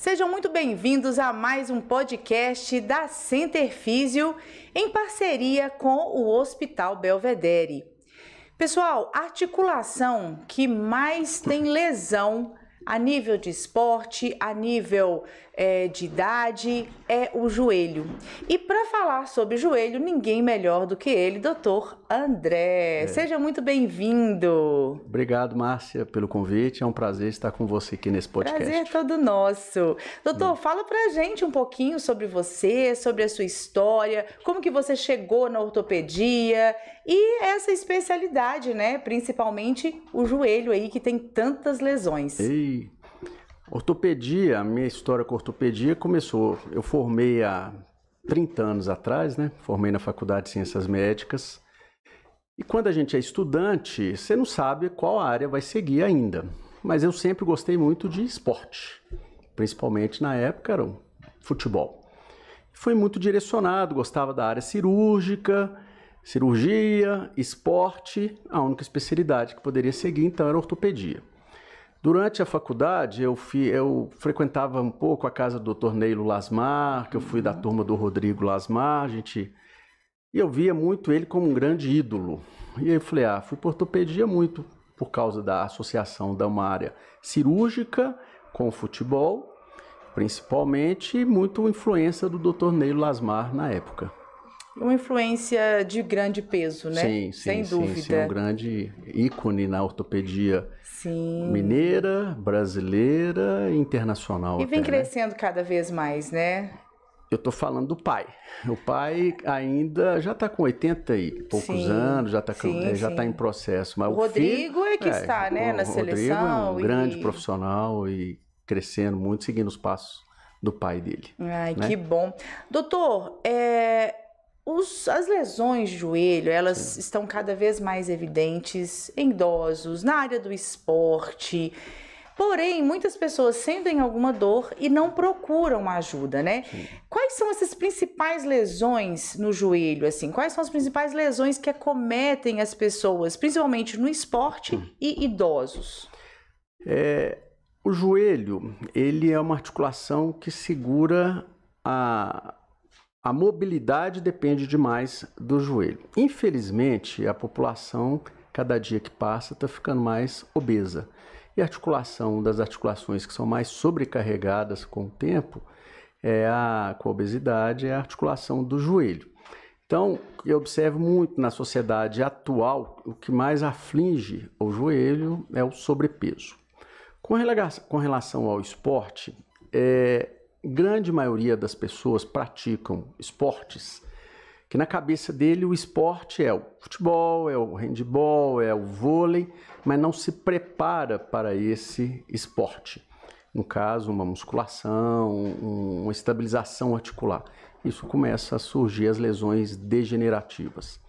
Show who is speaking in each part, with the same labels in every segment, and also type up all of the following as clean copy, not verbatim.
Speaker 1: Sejam muito bem-vindos a mais um podcast da Center Físio em parceria com o Hospital Belvedere. Pessoal, a articulação que mais tem lesão a nível de esporte, a nível de idade, é o joelho. E para falar sobre o joelho, ninguém melhor do que ele, doutor André. Seja muito bem-vindo.
Speaker 2: Obrigado, Márcia, pelo convite. É um prazer estar com você aqui nesse podcast.
Speaker 1: Prazer é todo nosso. Doutor, fala pra gente um pouquinho sobre você, sobre a sua história, como que você chegou na ortopedia e essa especialidade, né? Principalmente o joelho aí, que tem tantas lesões.
Speaker 2: Ortopedia, a minha história com ortopedia começou, eu formei há 30 anos atrás, né? Formei na Faculdade de Ciências Médicas. E quando a gente é estudante, você não sabe qual área vai seguir ainda. Mas eu sempre gostei muito de esporte, principalmente na época era o futebol. Fui muito direcionado, gostava da área cirúrgica, cirurgia, esporte, a única especialidade que poderia seguir então era ortopedia. Durante a faculdade, eu frequentava um pouco a casa do Dr. Neilo Lasmar, que eu fui da turma do Rodrigo Lasmar, e eu via muito ele como um grande ídolo. E aí eu falei, fui para ortopedia muito por causa da associação da uma área cirúrgica com o futebol, principalmente, e muito influência do Dr. Neilo Lasmar na época.
Speaker 1: Uma influência de grande peso, né?
Speaker 2: Sim,
Speaker 1: sem dúvida.
Speaker 2: Sim, um grande ícone na ortopedia mineira, brasileira e internacional.
Speaker 1: E vem crescendo cada vez mais, né?
Speaker 2: Eu tô falando do pai. O pai ainda já está com 80 e poucos anos, já está em processo. Mas
Speaker 1: o Rodrigo
Speaker 2: filho,
Speaker 1: está, né, na seleção.
Speaker 2: O Rodrigo é um grande profissional e crescendo muito, seguindo os passos do pai dele.
Speaker 1: Ai,
Speaker 2: né?
Speaker 1: Que bom. Doutor, as lesões de joelho, elas estão cada vez mais evidentes em idosos, na área do esporte. Porém, muitas pessoas sentem alguma dor e não procuram ajuda, né? Sim. Quais são essas principais lesões no joelho, assim? Quais são as principais lesões que acometem as pessoas, principalmente no esporte e idosos?
Speaker 2: O joelho, ele é uma articulação que segura a mobilidade depende demais do joelho. Infelizmente, a população, cada dia que passa, está ficando mais obesa. E a articulação das articulações que são mais sobrecarregadas com o tempo, com a obesidade, é a articulação do joelho. Então, eu observo muito na sociedade atual, o que mais aflige o joelho é o sobrepeso. Com relação ao esporte, grande maioria das pessoas praticam esportes que na cabeça dele o esporte é o futebol, é o handebol, é o vôlei, mas não se prepara para esse esporte. No caso, uma musculação, uma estabilização articular. Isso começa a surgir as lesões degenerativas.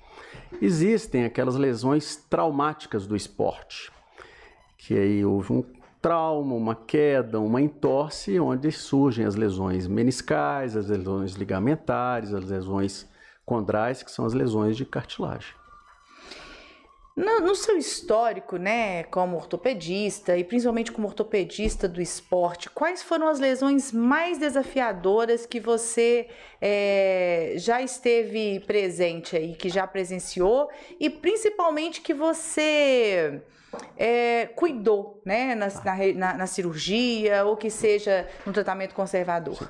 Speaker 2: Existem aquelas lesões traumáticas do esporte, que aí houve um trauma, uma queda, uma entorse, onde surgem as lesões meniscais, as lesões ligamentares, as lesões condrais, que são as lesões de cartilagem.
Speaker 1: No seu histórico, né, como ortopedista e principalmente como ortopedista do esporte, quais foram as lesões mais desafiadoras que você já esteve presente aí, que já presenciou e principalmente que você cuidou, né, na cirurgia ou que seja no tratamento conservador?
Speaker 2: Sim.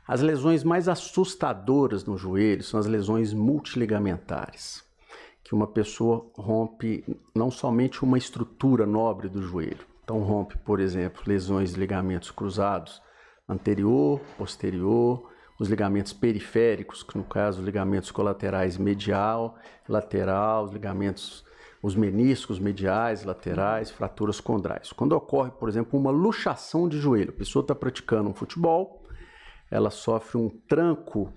Speaker 2: As lesões mais assustadoras no joelho são as lesões multiligamentares, que uma pessoa rompe não somente uma estrutura nobre do joelho. Então rompe, por exemplo, lesões de ligamentos cruzados anterior, posterior, os ligamentos periféricos, que no caso os ligamentos colaterais medial, lateral, os meniscos mediais, laterais, fraturas condrais. Quando ocorre, por exemplo, uma luxação de joelho, a pessoa está praticando um futebol, ela sofre um tranco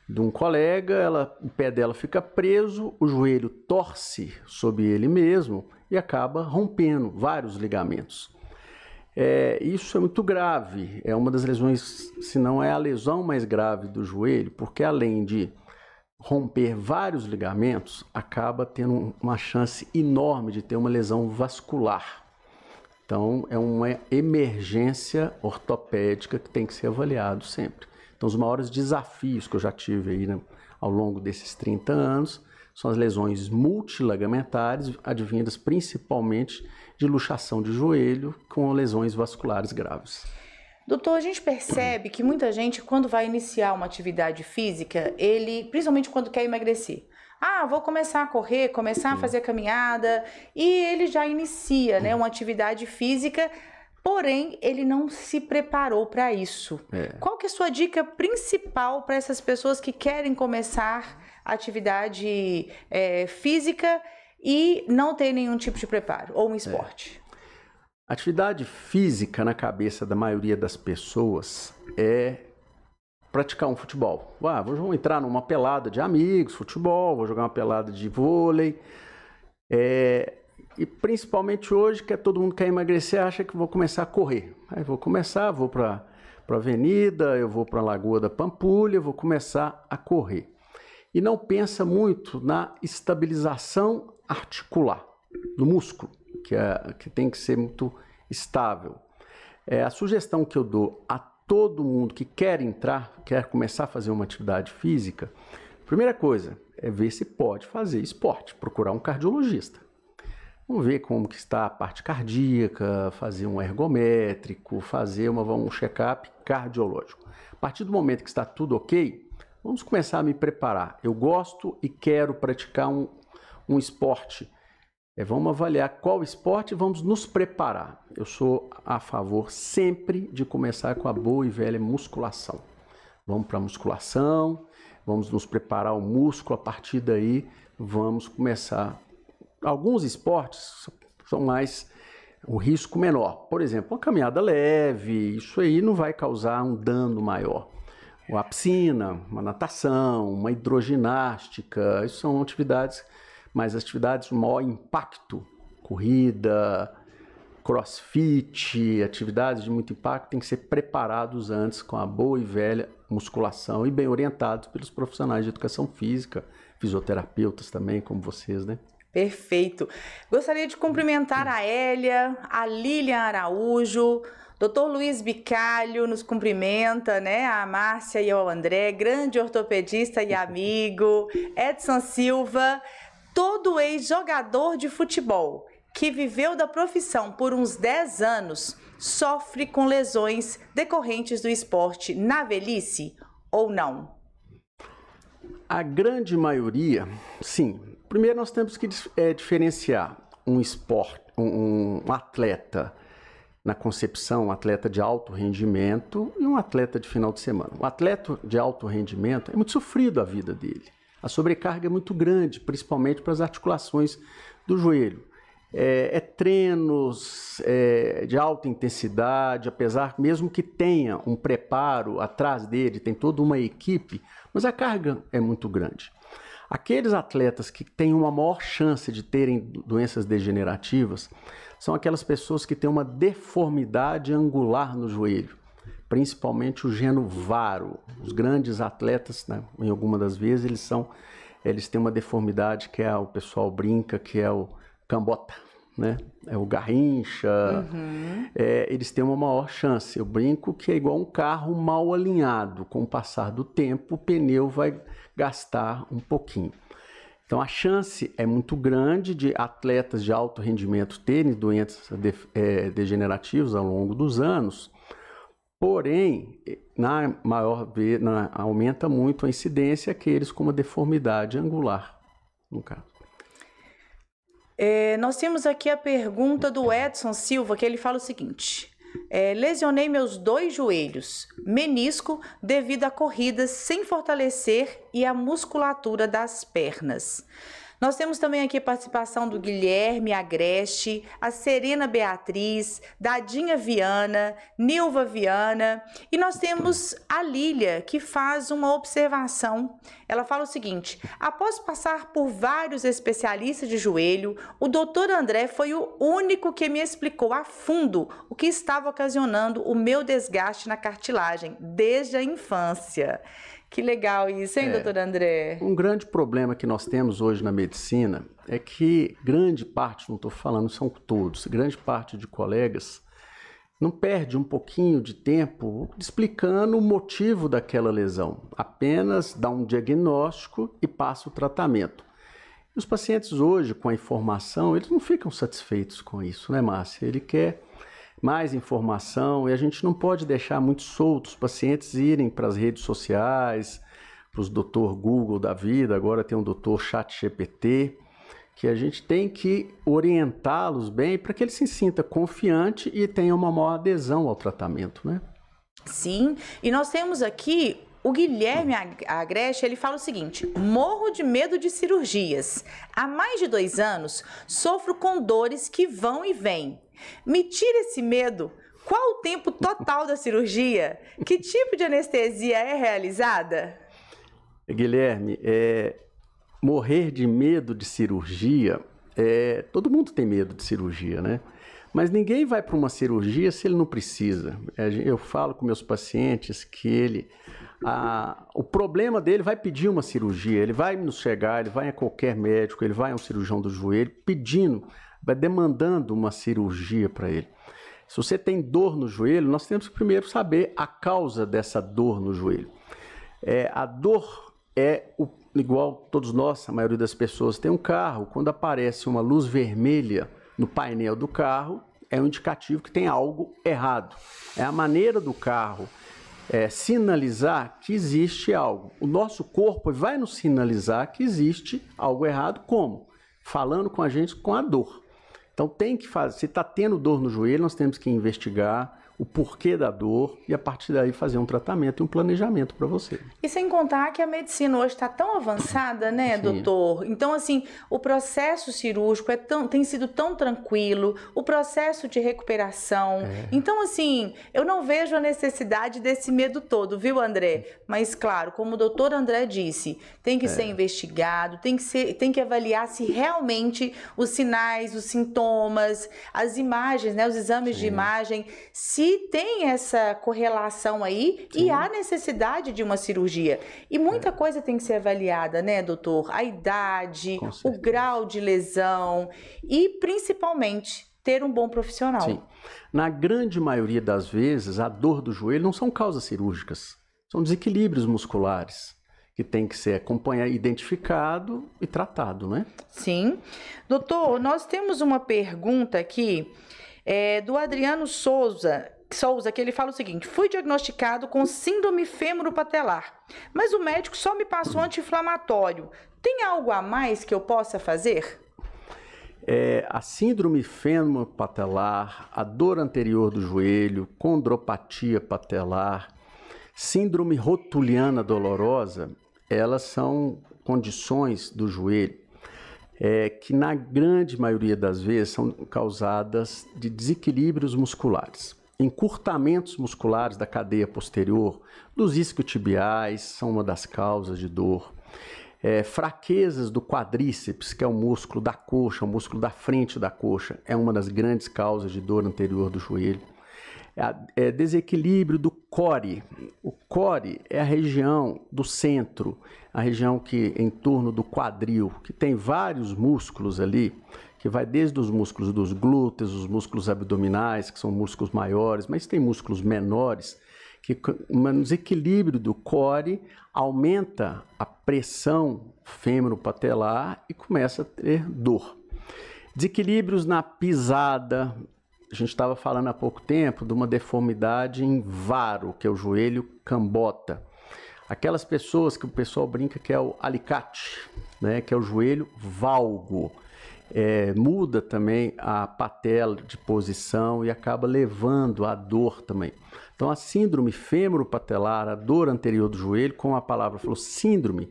Speaker 2: de um colega, o pé dela fica preso, o joelho torce sobre ele mesmo e acaba rompendo vários ligamentos. Isso é muito grave, é uma das lesões, se não é a lesão mais grave do joelho, porque além de romper vários ligamentos, acaba tendo uma chance enorme de ter uma lesão vascular. Então, é uma emergência ortopédica que tem que ser avaliado sempre. Então, os maiores desafios que eu já tive aí, né, ao longo desses 30 anos são as lesões multilagamentares, advindas principalmente de luxação de joelho com lesões vasculares graves.
Speaker 1: Doutor, a gente percebe que muita gente, quando vai iniciar uma atividade física, principalmente quando quer emagrecer, vou começar a correr, começar a fazer caminhada, e ele já inicia, né, uma atividade física, porém, ele não se preparou para isso. Qual que é a sua dica principal para essas pessoas que querem começar a atividade física e não tem nenhum tipo de preparo, ou um esporte?
Speaker 2: Atividade física, na cabeça da maioria das pessoas, é praticar um futebol. Vou entrar numa pelada de amigos, futebol, vou jogar uma pelada de vôlei. E principalmente hoje, que todo mundo quer emagrecer, acha que vou começar a correr. Aí vou para a avenida, eu vou para a Lagoa da Pampulha, vou começar a correr. E não pensa muito na estabilização articular do músculo, que tem que ser muito estável. A sugestão que eu dou a todo mundo que quer começar a fazer uma atividade física, primeira coisa é ver se pode fazer esporte, procurar um cardiologista. Vamos ver como que está a parte cardíaca, fazer um ergométrico, fazer um check-up cardiológico. A partir do momento que está tudo ok, vamos começar a me preparar. Eu gosto e quero praticar um esporte. Vamos avaliar qual esporte e vamos nos preparar. Eu sou a favor sempre de começar com a boa e velha musculação. Vamos para a musculação, vamos nos preparar o músculo, a partir daí vamos começar. Alguns esportes são mais o risco menor. Por exemplo, uma caminhada leve, isso aí não vai causar um dano maior. A piscina, uma natação, uma hidroginástica, isso são atividades, mas atividades de maior impacto, corrida, crossfit, atividades de muito impacto, têm que ser preparados antes com a boa e velha musculação e bem orientados pelos profissionais de educação física, fisioterapeutas também, como vocês, né?
Speaker 1: Perfeito. Gostaria de cumprimentar a Hélia, a Lilian Araújo, Dr. Luiz Bicalho nos cumprimenta, né? A Márcia e o André, grande ortopedista e amigo, Edson Silva, todo ex-jogador de futebol que viveu da profissão por uns 10 anos, sofre com lesões decorrentes do esporte na velhice ou não?
Speaker 2: A grande maioria, sim. Primeiro nós temos que diferenciar um atleta na concepção, um atleta de alto rendimento e um atleta de final de semana. O atleta de alto rendimento é muito sofrido a vida dele. A sobrecarga é muito grande, principalmente para as articulações do joelho. Treinos de alta intensidade, apesar mesmo que tenha um preparo atrás dele, tem toda uma equipe, mas a carga é muito grande. Aqueles atletas que têm uma maior chance de terem doenças degenerativas são aquelas pessoas que têm uma deformidade angular no joelho, principalmente o geno varo. Os grandes atletas, né, em alguma das vezes, eles têm uma deformidade que o pessoal brinca, que é o cambota, né? É o garrincha. Eles têm uma maior chance. Eu brinco que é igual um carro mal alinhado. Com o passar do tempo, o pneu vai gastar um pouquinho. Então, a chance é muito grande de atletas de alto rendimento terem doenças degenerativas ao longo dos anos. Porém, aumenta muito a incidência aqueles com uma deformidade angular, no caso.
Speaker 1: Nós temos aqui a pergunta do Edson Silva, que ele fala o seguinte: lesionei meus 2 joelhos, menisco, devido a corridas sem fortalecer e a musculatura das pernas. Nós temos também aqui a participação do Guilherme Agreste, a Serena Beatriz, Dadinha Viana, Nilva Viana, e nós temos a Lília, que faz uma observação. Ela fala o seguinte: após passar por vários especialistas de joelho, o Dr. André foi o único que me explicou a fundo o que estava ocasionando o meu desgaste na cartilagem desde a infância. Que legal isso, hein, doutor André?
Speaker 2: Um grande problema que nós temos hoje na medicina é que grande parte, não estou falando são todos, grande parte de colegas não perde um pouquinho de tempo explicando o motivo daquela lesão. Apenas dá um diagnóstico e passa o tratamento. E os pacientes hoje, com a informação, eles não ficam satisfeitos com isso, né, Márcia? Ele quer mais informação e a gente não pode deixar muito solto os pacientes irem para as redes sociais, para os doutor Google da vida, agora tem um doutor ChatGPT, que a gente tem que orientá-los bem para que ele se sinta confiante e tenha uma maior adesão ao tratamento, né?
Speaker 1: Sim, e nós temos aqui o Guilherme Agreste, ele fala o seguinte: morro de medo de cirurgias. Há mais de 2 anos, sofro com dores que vão e vêm. Me tira esse medo. Qual o tempo total da cirurgia? Que tipo de anestesia é realizada?
Speaker 2: Guilherme, morrer de medo de cirurgia, todo mundo tem medo de cirurgia, né? Mas ninguém vai para uma cirurgia se ele não precisa. Eu falo com meus pacientes que o problema dele vai pedir uma cirurgia, ele vai nos chegar, ele vai a qualquer médico, ele vai a um cirurgião do joelho pedindo, vai demandando uma cirurgia para ele. Se você tem dor no joelho, nós temos que primeiro saber a causa dessa dor no joelho. A dor igual todos nós, a maioria das pessoas tem um carro, quando aparece uma luz vermelha no painel do carro, é um indicativo que tem algo errado. É a maneira do carro sinalizar que existe algo. O nosso corpo vai nos sinalizar que existe algo errado, como? Falando com a gente com a dor. Então tem que fazer, se está tendo dor no joelho, nós temos que investigar o porquê da dor e a partir daí fazer um tratamento e um planejamento para você.
Speaker 1: E sem contar que a medicina hoje está tão avançada, né, doutor? Então, assim, o processo cirúrgico tem sido tão tranquilo, o processo de recuperação. Então, assim, eu não vejo a necessidade desse medo todo, viu, André? Mas, claro, como o doutor André disse, tem que ser investigado, tem que avaliar se realmente os sinais, os sintomas, as imagens, né, os exames de imagem, se tem essa correlação aí e há necessidade de uma cirurgia. E muita coisa tem que ser avaliada, né, doutor? A idade, o grau de lesão e, principalmente, ter um bom profissional.
Speaker 2: Sim. Na grande maioria das vezes, a dor do joelho não são causas cirúrgicas, são desequilíbrios musculares que tem que ser acompanhado, identificado e tratado, né?
Speaker 1: Sim. Doutor, nós temos uma pergunta aqui do Adriano Souza, que ele fala o seguinte: fui diagnosticado com síndrome fêmuro-patelar, mas o médico só me passou anti-inflamatório. Tem algo a mais que eu possa fazer?
Speaker 2: A síndrome fêmuro-patelar, a dor anterior do joelho, condropatia patelar, síndrome rotuliana dolorosa, elas são condições do joelho que na grande maioria das vezes são causadas de desequilíbrios musculares. Encurtamentos musculares da cadeia posterior, dos isquiotibiais, são uma das causas de dor. Fraquezas do quadríceps, que é o músculo da coxa, o músculo da frente da coxa, é uma das grandes causas de dor anterior do joelho. Desequilíbrio do core. O core é a região do centro, a região que em torno do quadril, que tem vários músculos ali, que vai desde os músculos dos glúteos, os músculos abdominais, que são músculos maiores, mas tem músculos menores, que um desequilíbrio do core aumenta a pressão fêmuro-patelar e começa a ter dor. Desequilíbrios na pisada. A gente estava falando há pouco tempo de uma deformidade em varo, que é o joelho cambota. Aquelas pessoas que o pessoal brinca que é o alicate, né, que é o joelho valgo. Muda também a patela de posição e acaba levando a dor também. Então a síndrome fêmuro-patelar, a dor anterior do joelho, como a palavra falou, síndrome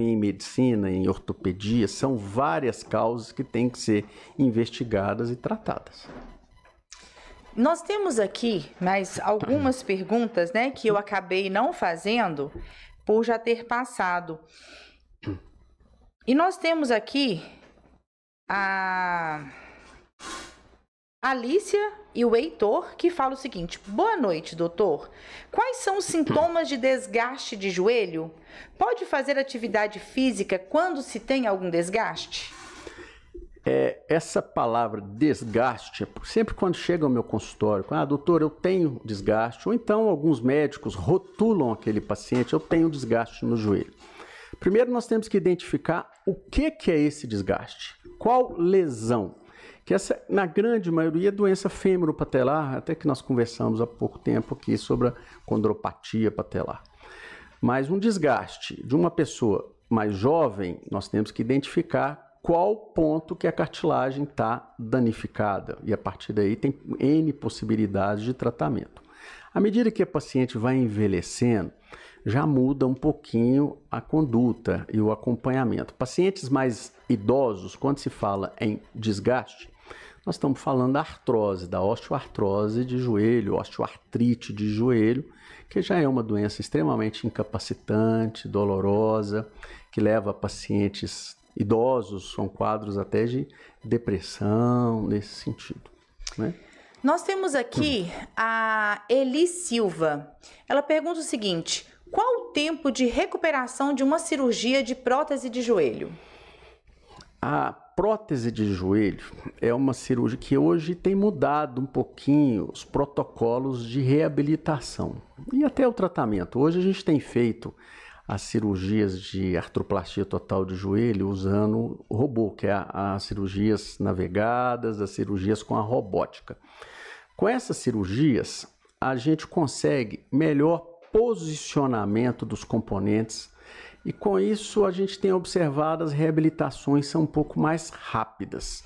Speaker 2: em medicina, em ortopedia, são várias causas que têm que ser investigadas e tratadas.
Speaker 1: Nós temos aqui mais algumas perguntas, né, que eu acabei não fazendo por já ter passado. E nós temos aqui a Alicia e o Heitor, que fala o seguinte: boa noite, doutor. Quais são os sintomas de desgaste de joelho? Pode fazer atividade física quando se tem algum desgaste?
Speaker 2: Essa palavra desgaste, sempre quando chega ao meu consultório, doutor, eu tenho desgaste, ou então alguns médicos rotulam aquele paciente, eu tenho desgaste no joelho. Primeiro nós temos que identificar o que é esse desgaste, qual lesão. Que essa, na grande maioria, é doença fêmuro-patelar, até que nós conversamos há pouco tempo aqui sobre a condropatia patelar. Mas um desgaste de uma pessoa mais jovem, nós temos que identificar qual ponto que a cartilagem está danificada. E a partir daí tem N possibilidades de tratamento. À medida que a paciente vai envelhecendo, já muda um pouquinho a conduta e o acompanhamento. Pacientes mais idosos, quando se fala em desgaste, nós estamos falando da artrose, da osteoartrose de joelho, osteoartrite de joelho, que já é uma doença extremamente incapacitante, dolorosa, que leva pacientes idosos, são quadros até de depressão, nesse sentido, né?
Speaker 1: Nós temos aqui a Eli Silva. Ela pergunta o seguinte: qual o tempo de recuperação de uma cirurgia de prótese de joelho?
Speaker 2: A prótese de joelho é uma cirurgia que hoje tem mudado um pouquinho os protocolos de reabilitação e até o tratamento. Hoje a gente tem feito as cirurgias de artroplastia total de joelho usando o robô, que é as cirurgias navegadas, as cirurgias com a robótica. Com essas cirurgias, a gente consegue melhor posicionamento dos componentes e com isso a gente tem observado as reabilitações são um pouco mais rápidas.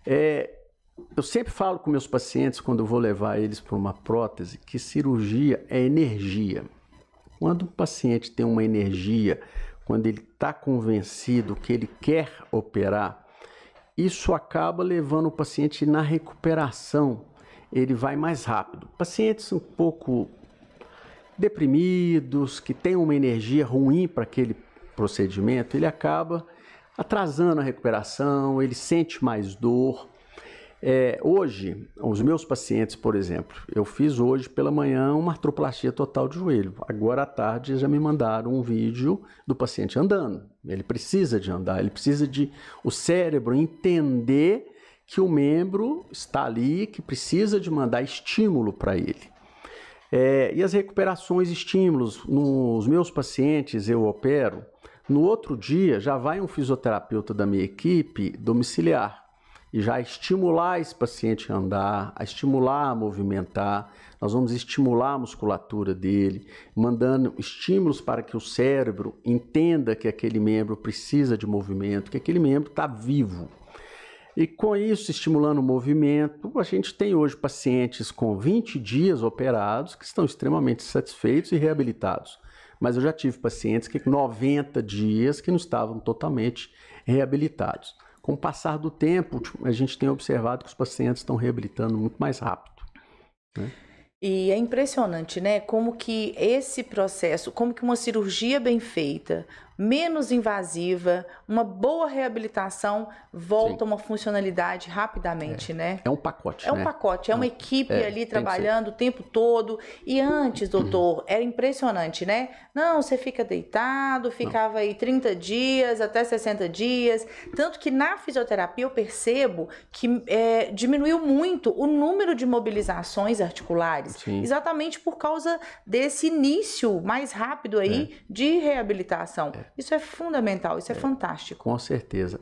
Speaker 2: Eu sempre falo com meus pacientes, quando eu vou levar eles para uma prótese, que cirurgia é energia. Quando o paciente tem uma energia, quando ele está convencido que ele quer operar, isso acaba levando o paciente na recuperação, ele vai mais rápido. Pacientes um pouco deprimidos, que têm uma energia ruim para aquele procedimento, ele acaba atrasando a recuperação, ele sente mais dor. Hoje, os meus pacientes, por exemplo, eu fiz hoje pela manhã uma artroplastia total de joelho. Agora à tarde já me mandaram um vídeo do paciente andando. Ele precisa de andar, ele precisa de o cérebro entender que o membro está ali, que precisa de mandar estímulo para ele. E as recuperações, estímulos, nos meus pacientes eu opero, no outro dia já vai um fisioterapeuta da minha equipe domiciliar e já estimular esse paciente a andar, a estimular a movimentar. Nós vamos estimular a musculatura dele, mandando estímulos para que o cérebro entenda que aquele membro precisa de movimento, que aquele membro está vivo. E com isso, estimulando o movimento, a gente tem hoje pacientes com 20 dias operados que estão extremamente satisfeitos e reabilitados. Mas eu já tive pacientes que 90 dias que não estavam totalmente reabilitados. Com o passar do tempo, a gente tem observado que os pacientes estão reabilitando muito mais rápido, né?
Speaker 1: E é impressionante, né? Como que esse processo, como que uma cirurgia bem feita, menos invasiva, uma boa reabilitação volta a uma funcionalidade rapidamente, né?
Speaker 2: É um pacote,
Speaker 1: né? É um pacote, é uma equipe ali trabalhando o tempo todo. E antes, doutor, era impressionante, né? Não, você fica deitado, ficava aí 30 dias, até 60 dias. Tanto que na fisioterapia eu percebo que diminuiu muito o número de mobilizações articulares.
Speaker 2: Sim.
Speaker 1: Exatamente por causa desse início mais rápido aí de reabilitação. Isso é fundamental, isso é fantástico.
Speaker 2: Com certeza.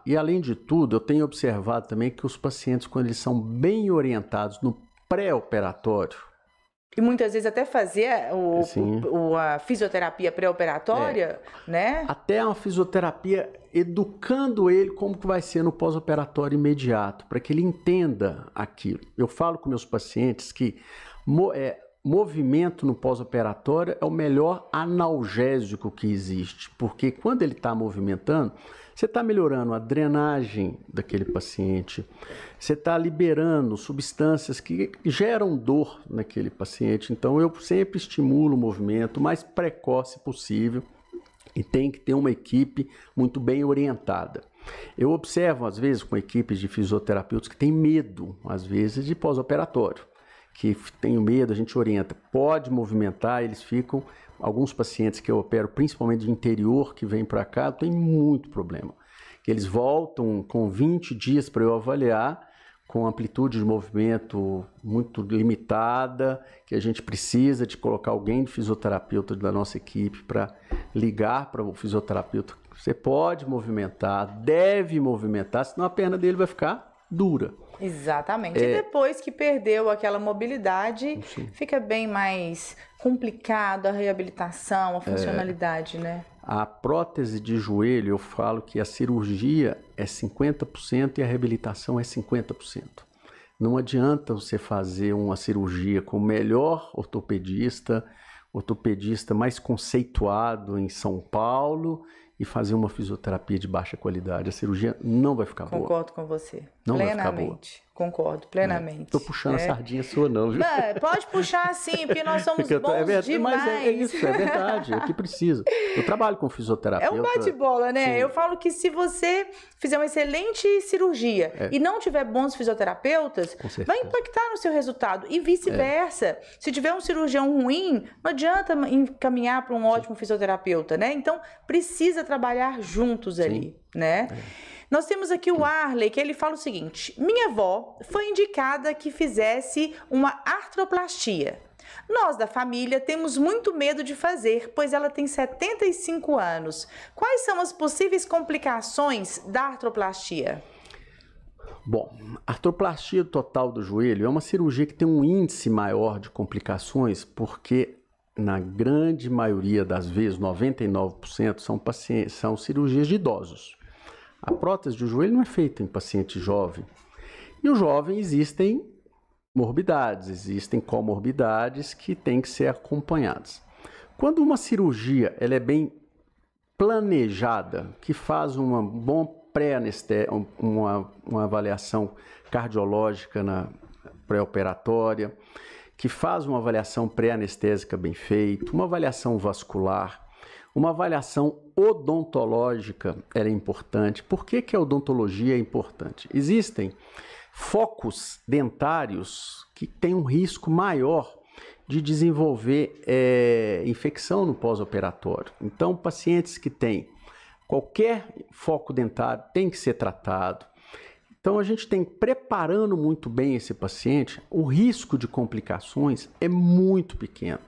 Speaker 2: E além de tudo, eu tenho observado também que os pacientes, quando eles são bem orientados no pré-operatório,
Speaker 1: e muitas vezes até fazer a fisioterapia pré-operatória, né?
Speaker 2: Até uma fisioterapia educando ele como que vai ser no pós-operatório imediato, para que ele entenda aquilo. Eu falo com meus pacientes que movimento no pós-operatório é o melhor analgésico que existe, porque quando ele está movimentando, você está melhorando a drenagem daquele paciente, você está liberando substâncias que geram dor naquele paciente. Então eu sempre estimulo o movimento o mais precoce possível e tem que ter uma equipe muito bem orientada. Eu observo, às vezes, com equipes de fisioterapeutas que têm medo, às vezes, de pós-operatório, que tem medo, a gente orienta, pode movimentar, eles ficam, alguns pacientes que eu opero, principalmente de interior, que vêm para cá, tem muito problema. Eles voltam com 20 dias para eu avaliar, com amplitude de movimento muito limitada, que a gente precisa de colocar alguém de fisioterapeuta da nossa equipe para ligar para o fisioterapeuta. Você pode movimentar, deve movimentar, senão a perna dele vai ficar dura.
Speaker 1: Exatamente. E depois que perdeu aquela mobilidade, fica bem mais complicado a reabilitação, a funcionalidade, né?
Speaker 2: A prótese de joelho, eu falo que a cirurgia é 50% e a reabilitação é 50%. Não adianta você fazer uma cirurgia com o melhor ortopedista mais conceituado em São Paulo e fazer uma fisioterapia de baixa qualidade. A cirurgia não vai ficar boa.
Speaker 1: Concordo com você.
Speaker 2: Não
Speaker 1: plenamente.
Speaker 2: Vai ficar boa.
Speaker 1: Concordo, plenamente.
Speaker 2: Estou puxando a sardinha sua não, viu?
Speaker 1: Não, pode puxar sim, porque nós somos bons demais.
Speaker 2: Mas é isso, é verdade, é o que precisa. Eu trabalho com fisioterapeuta.
Speaker 1: É um bate-bola, né?
Speaker 2: Sim.
Speaker 1: Eu falo que se você fizer uma excelente cirurgia e não tiver bons fisioterapeutas, vai impactar no seu resultado e vice-versa. Se tiver um cirurgião ruim, não adianta encaminhar para um ótimo fisioterapeuta, né? Então, precisa trabalhar juntos ali, né? Nós temos aqui o Arley, que ele fala o seguinte: minha avó foi indicada que fizesse uma artroplastia. Nós da família temos muito medo de fazer, pois ela tem 75 anos. Quais são as possíveis complicações da artroplastia?
Speaker 2: Bom, a artroplastia total do joelho é uma cirurgia que tem um índice maior de complicações, porque na grande maioria das vezes, 99%, são cirurgias de idosos. A prótese do joelho não é feita em paciente jovem. E o jovem existem morbidades, existem comorbidades que têm que ser acompanhadas. Quando uma cirurgia ela é bem planejada, que faz uma bom pré-anestésia, uma avaliação cardiológica na pré-operatória, que faz uma avaliação pré-anestésica bem feita, uma avaliação vascular, uma avaliação odontológica é importante. Por que a odontologia é importante? Existem focos dentários que têm um risco maior de desenvolver infecção no pós-operatório. Então, pacientes que têm qualquer foco dentário tem que ser tratado. Então, a gente tem, preparando muito bem esse paciente, o risco de complicações é muito pequeno.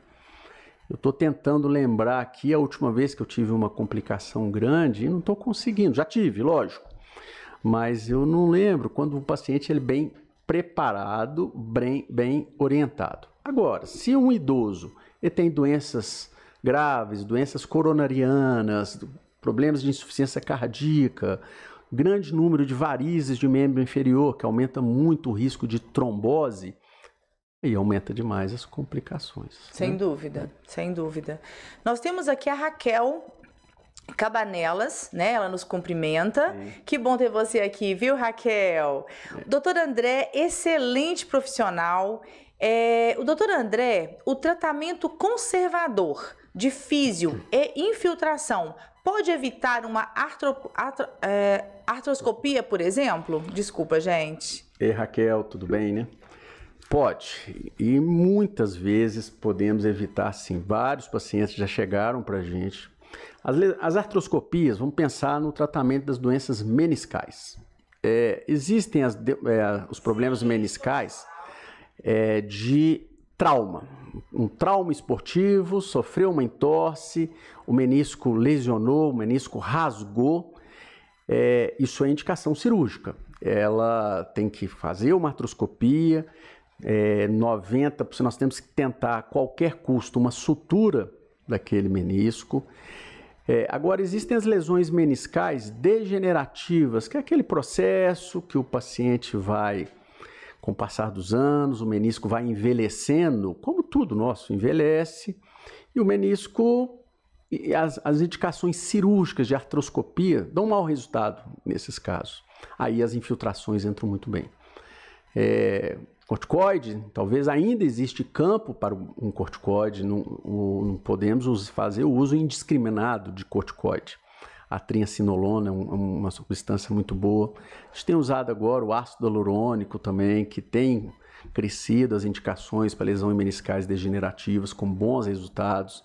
Speaker 2: Eu estou tentando lembrar aqui a última vez que eu tive uma complicação grande e não estou conseguindo. Já tive, lógico, mas eu não lembro quando o paciente é bem preparado, bem orientado. Agora, se um idoso ele tem doenças graves, doenças coronarianas, problemas de insuficiência cardíaca, grande número de varizes de membro inferior, que aumenta muito o risco de trombose, e aumenta demais as complicações.
Speaker 1: Sem dúvida, sem dúvida. Nós temos aqui a Raquel Cabanelas, né? Ela nos cumprimenta. Sim. Que bom ter você aqui, viu, Raquel? Doutor André, excelente profissional. O doutor André, o tratamento conservador de físio e infiltração pode evitar uma artroscopia, por exemplo? Desculpa, gente.
Speaker 2: Ei, Raquel, tudo bem, né? Pode, e muitas vezes podemos evitar, sim. Vários pacientes já chegaram para a gente. As artroscopias, vamos pensar no tratamento das doenças meniscais. Existem os problemas meniscais de trauma. Um trauma esportivo, sofreu uma entorse, o menisco lesionou, o menisco rasgou. Isso é indicação cirúrgica. Ela tem que fazer uma artroscopia. 90%, nós temos que tentar a qualquer custo uma sutura daquele menisco. Agora, existem as lesões meniscais degenerativas, que é aquele processo que o paciente vai, com o passar dos anos, o menisco vai envelhecendo, como tudo nosso envelhece, e o menisco, as indicações cirúrgicas de artroscopia dão mau resultado nesses casos. Aí as infiltrações entram muito bem. Corticoide, talvez ainda existe campo para um corticoide, não podemos fazer o uso indiscriminado de corticoide. A triacinolona é uma substância muito boa. A gente tem usado agora o ácido hialurônico também, que tem crescido as indicações para lesões meniscais degenerativas com bons resultados.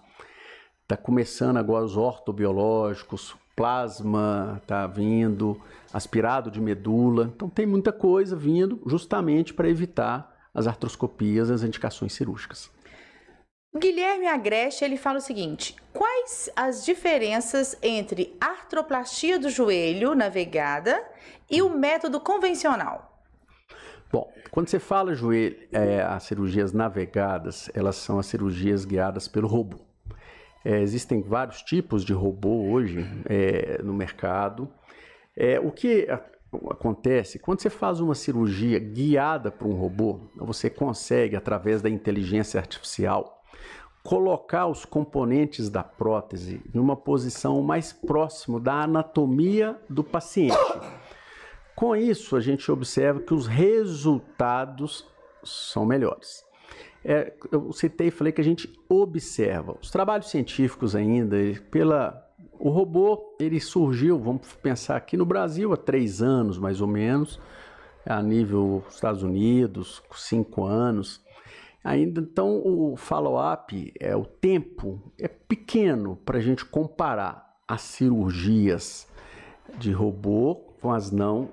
Speaker 2: Está começando agora os ortobiológicos, plasma está vindo, aspirado de medula. Então tem muita coisa vindo justamente para evitar as artroscopias, as indicações cirúrgicas.
Speaker 1: Guilherme Agreste, ele fala o seguinte: quais as diferenças entre artroplastia do joelho navegada e o método convencional?
Speaker 2: Bom, quando você fala joelho, as cirurgias navegadas, elas são as cirurgias guiadas pelo robô. Existem vários tipos de robô hoje no mercado. O que acontece, quando você faz uma cirurgia guiada por um robô, você consegue, através da inteligência artificial, colocar os componentes da prótese numa posição mais próxima da anatomia do paciente. Com isso, a gente observa que os resultados são melhores. Eu citei e falei que a gente observa. Os trabalhos científicos ainda, o robô, ele surgiu, vamos pensar aqui no Brasil, há 3 anos mais ou menos, a nível dos Estados Unidos, 5 anos. Ainda então o follow-up, o tempo é pequeno para a gente comparar as cirurgias de robô com as não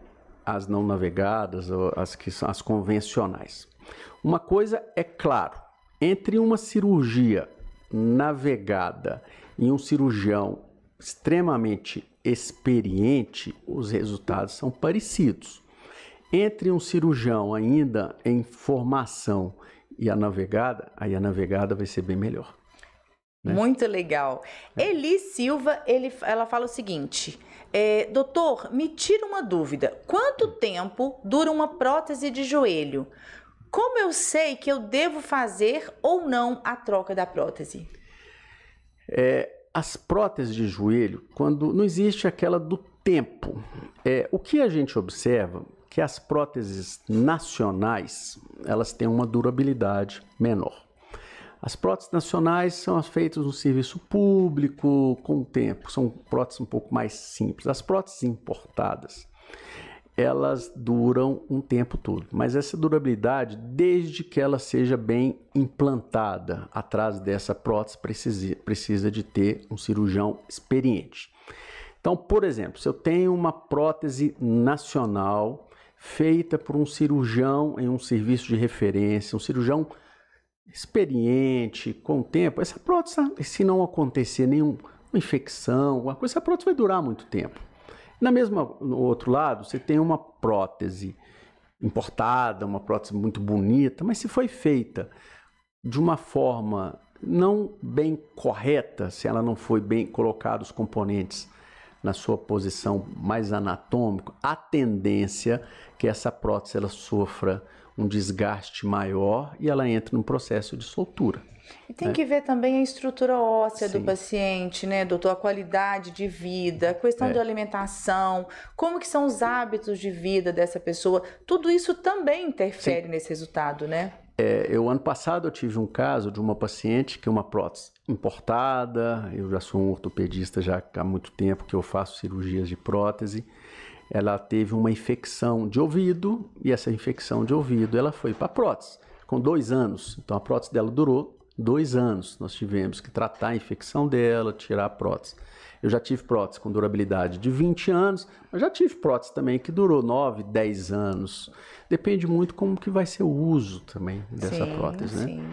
Speaker 2: navegadas, ou as que são as convencionais. Uma coisa é claro, entre uma cirurgia navegada e um cirurgião extremamente experiente, os resultados são parecidos. Entre um cirurgião ainda em formação e a navegada, aí a navegada vai ser bem melhor. Né?
Speaker 1: Muito legal. Eli Silva, ela fala o seguinte: doutor, me tira uma dúvida. Quanto tempo dura uma prótese de joelho? Como eu sei que eu devo fazer ou não a troca da prótese?
Speaker 2: As próteses de joelho, quando não existe aquela do tempo, o que a gente observa que as próteses nacionais, elas têm uma durabilidade menor. As próteses nacionais são feitas no serviço público, com o tempo, são próteses um pouco mais simples. As próteses importadas, elas duram um tempo todo, mas essa durabilidade, desde que ela seja bem implantada, atrás dessa prótese precisa de ter um cirurgião experiente. Então, por exemplo, se eu tenho uma prótese nacional feita por um cirurgião em um serviço de referência, um cirurgião experiente, com o tempo, essa prótese, se não acontecer nenhuma infecção, alguma coisa, essa prótese vai durar muito tempo. No outro lado, você tem uma prótese importada, uma prótese muito bonita, mas se foi feita de uma forma não bem correta, se ela não foi bem colocada os componentes na sua posição mais anatômica, a tendência que essa prótese ela sofra um desgaste maior e ela entra num processo de soltura.
Speaker 1: E tem que ver também a estrutura óssea
Speaker 2: Sim.
Speaker 1: do paciente, né, doutor? A qualidade de vida, a questão da alimentação, como que são os hábitos de vida dessa pessoa. Tudo isso também interfere nesse resultado, né?
Speaker 2: Ano passado eu tive um caso de uma paciente que é uma prótese importada, eu já sou um ortopedista já há muito tempo que eu faço cirurgias de prótese. Ela teve uma infecção de ouvido e essa infecção de ouvido ela foi para a prótese com 2 anos. Então a prótese dela durou 2 anos. Nós tivemos que tratar a infecção dela, tirar a prótese. Eu já tive prótese com durabilidade de 20 anos, mas já tive prótese também que durou 9, 10 anos. Depende muito como que vai ser o uso também dessa prótese, né? Sim.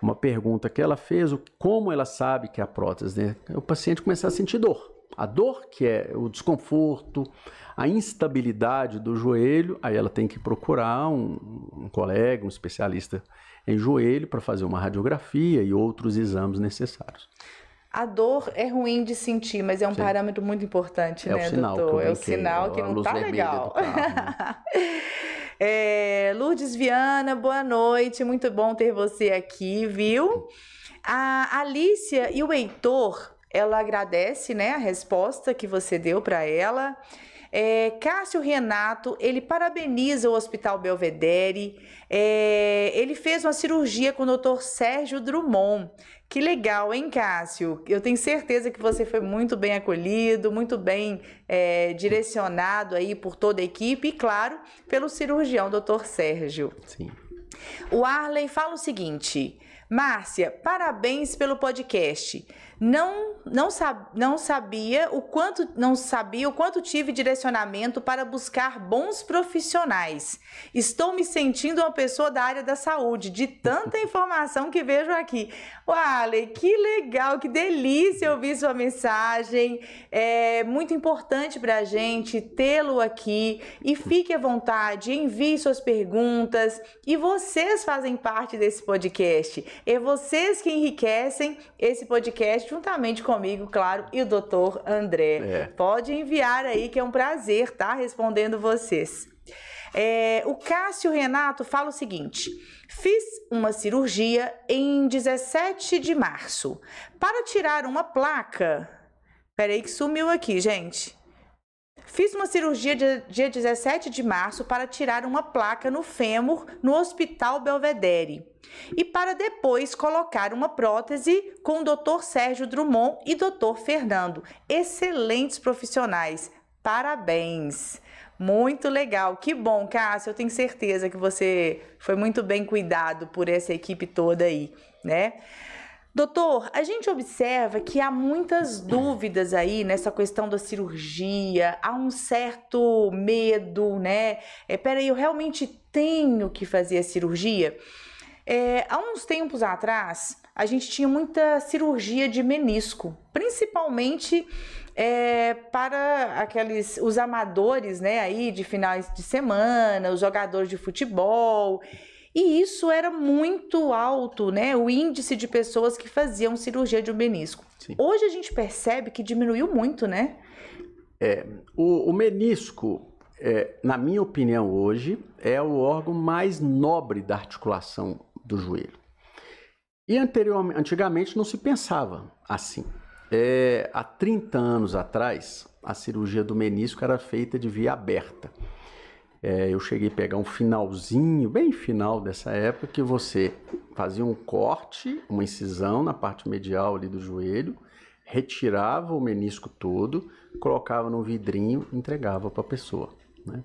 Speaker 2: Uma pergunta que ela fez, como ela sabe que é a prótese, né? O paciente começar a sentir dor. A dor, que é o desconforto, a instabilidade do joelho, aí ela tem que procurar um colega, um especialista em joelho para fazer uma radiografia e outros exames necessários.
Speaker 1: A dor é ruim de sentir, mas é um parâmetro muito importante, né, doutor? É o sinal que não tá legal. Lourdes Viana, boa noite, muito bom ter você aqui, viu? A Alicia e o Heitor, ela agradece, né, a resposta que você deu para ela. Cássio Renato, ele parabeniza o Hospital Belvedere. Ele fez uma cirurgia com o Dr. Sérgio Drummond. Que legal, hein, Cássio? Eu tenho certeza que você foi muito bem acolhido, muito bem direcionado aí por toda a equipe e, claro, pelo cirurgião Dr. Sérgio.
Speaker 2: Sim.
Speaker 1: O Arley fala o seguinte: Márcia, parabéns pelo podcast. Não sabia o quanto tive direcionamento para buscar bons profissionais. Estou me sentindo uma pessoa da área da saúde, de tanta informação que vejo aqui. Arley, que legal, que delícia ouvir sua mensagem. É muito importante para a gente tê-lo aqui. E fique à vontade, envie suas perguntas. E vocês fazem parte desse podcast. É vocês que enriquecem esse podcast juntamente comigo, claro, e o Dr. André. Pode enviar aí, que é um prazer estar respondendo vocês. O Cássio Renato fala o seguinte: fiz uma cirurgia em 17 de março para tirar uma placa. Peraí que sumiu aqui, gente. Fiz uma cirurgia dia 17 de março para tirar uma placa no fêmur no Hospital Belvedere e para depois colocar uma prótese com o Dr. Sérgio Drummond e Dr. Fernando. Excelentes profissionais. Parabéns. Muito legal. Que bom, Cássio. Eu tenho certeza que você foi muito bem cuidado por essa equipe toda aí, né? Doutor, a gente observa que há muitas dúvidas aí nessa questão da cirurgia, há um certo medo, né? Peraí, eu realmente tenho que fazer a cirurgia? Há uns tempos atrás, a gente tinha muita cirurgia de menisco, principalmente para os amadores, né, aí de finais de semana, os jogadores de futebol. E isso era muito alto, né? O índice de pessoas que faziam cirurgia de menisco. Sim. Hoje a gente percebe que diminuiu muito, né?
Speaker 2: O menisco, na minha opinião hoje, é o órgão mais nobre da articulação do joelho. E antigamente não se pensava assim. Há 30 anos atrás, a cirurgia do menisco era feita de via aberta. Eu cheguei a pegar um finalzinho, bem final dessa época, que você fazia um corte, uma incisão na parte medial ali do joelho, retirava o menisco todo, colocava no vidrinho e entregava para a pessoa, né?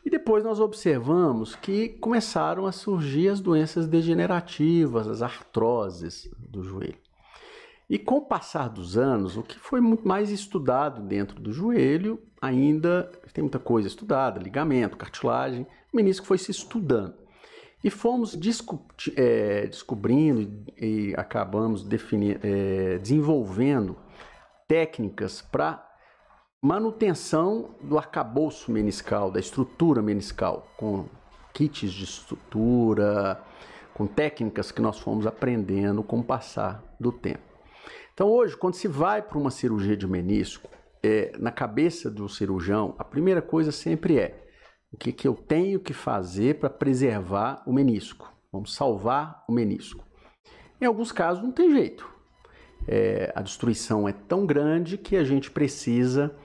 Speaker 2: E depois nós observamos que começaram a surgir as doenças degenerativas, as artroses do joelho. E com o passar dos anos, o que foi muito mais estudado dentro do joelho, ainda tem muita coisa estudada, ligamento, cartilagem, o menisco foi se estudando. E fomos descobrindo e acabamos desenvolvendo técnicas para manutenção do arcabouço meniscal, da estrutura meniscal, com kits de estrutura, com técnicas que nós fomos aprendendo com o passar do tempo. Então hoje, quando se vai para uma cirurgia de menisco, na cabeça do cirurgião, a primeira coisa sempre é o que eu tenho que fazer para preservar o menisco. Vamos salvar o menisco. Em alguns casos não tem jeito. A destruição é tão grande que a gente precisa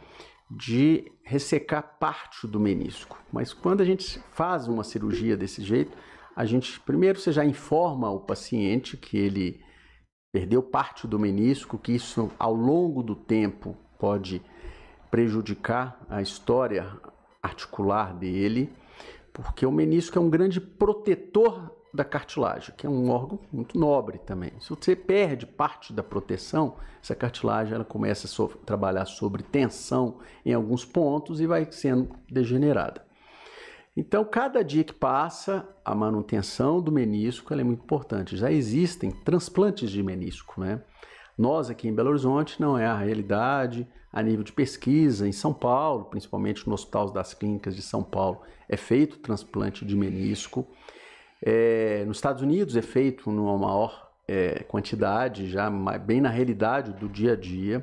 Speaker 2: de ressecar parte do menisco. Mas quando a gente faz uma cirurgia desse jeito, primeiro você já informa o paciente que ele perdeu parte do menisco, que isso ao longo do tempo pode prejudicar a história articular dele, porque o menisco é um grande protetor da cartilagem, que é um órgão muito nobre também. Se você perde parte da proteção, essa cartilagem ela começa a trabalhar sobre tensão em alguns pontos e vai sendo degenerada. Então, cada dia que passa, a manutenção do menisco ela é muito importante. Já existem transplantes de menisco, né? Nós aqui em Belo Horizonte não é a realidade. A nível de pesquisa, em São Paulo, principalmente no Hospital das Clínicas de São Paulo, é feito transplante de menisco. Nos Estados Unidos é feito numa maior quantidade, já bem na realidade do dia a dia.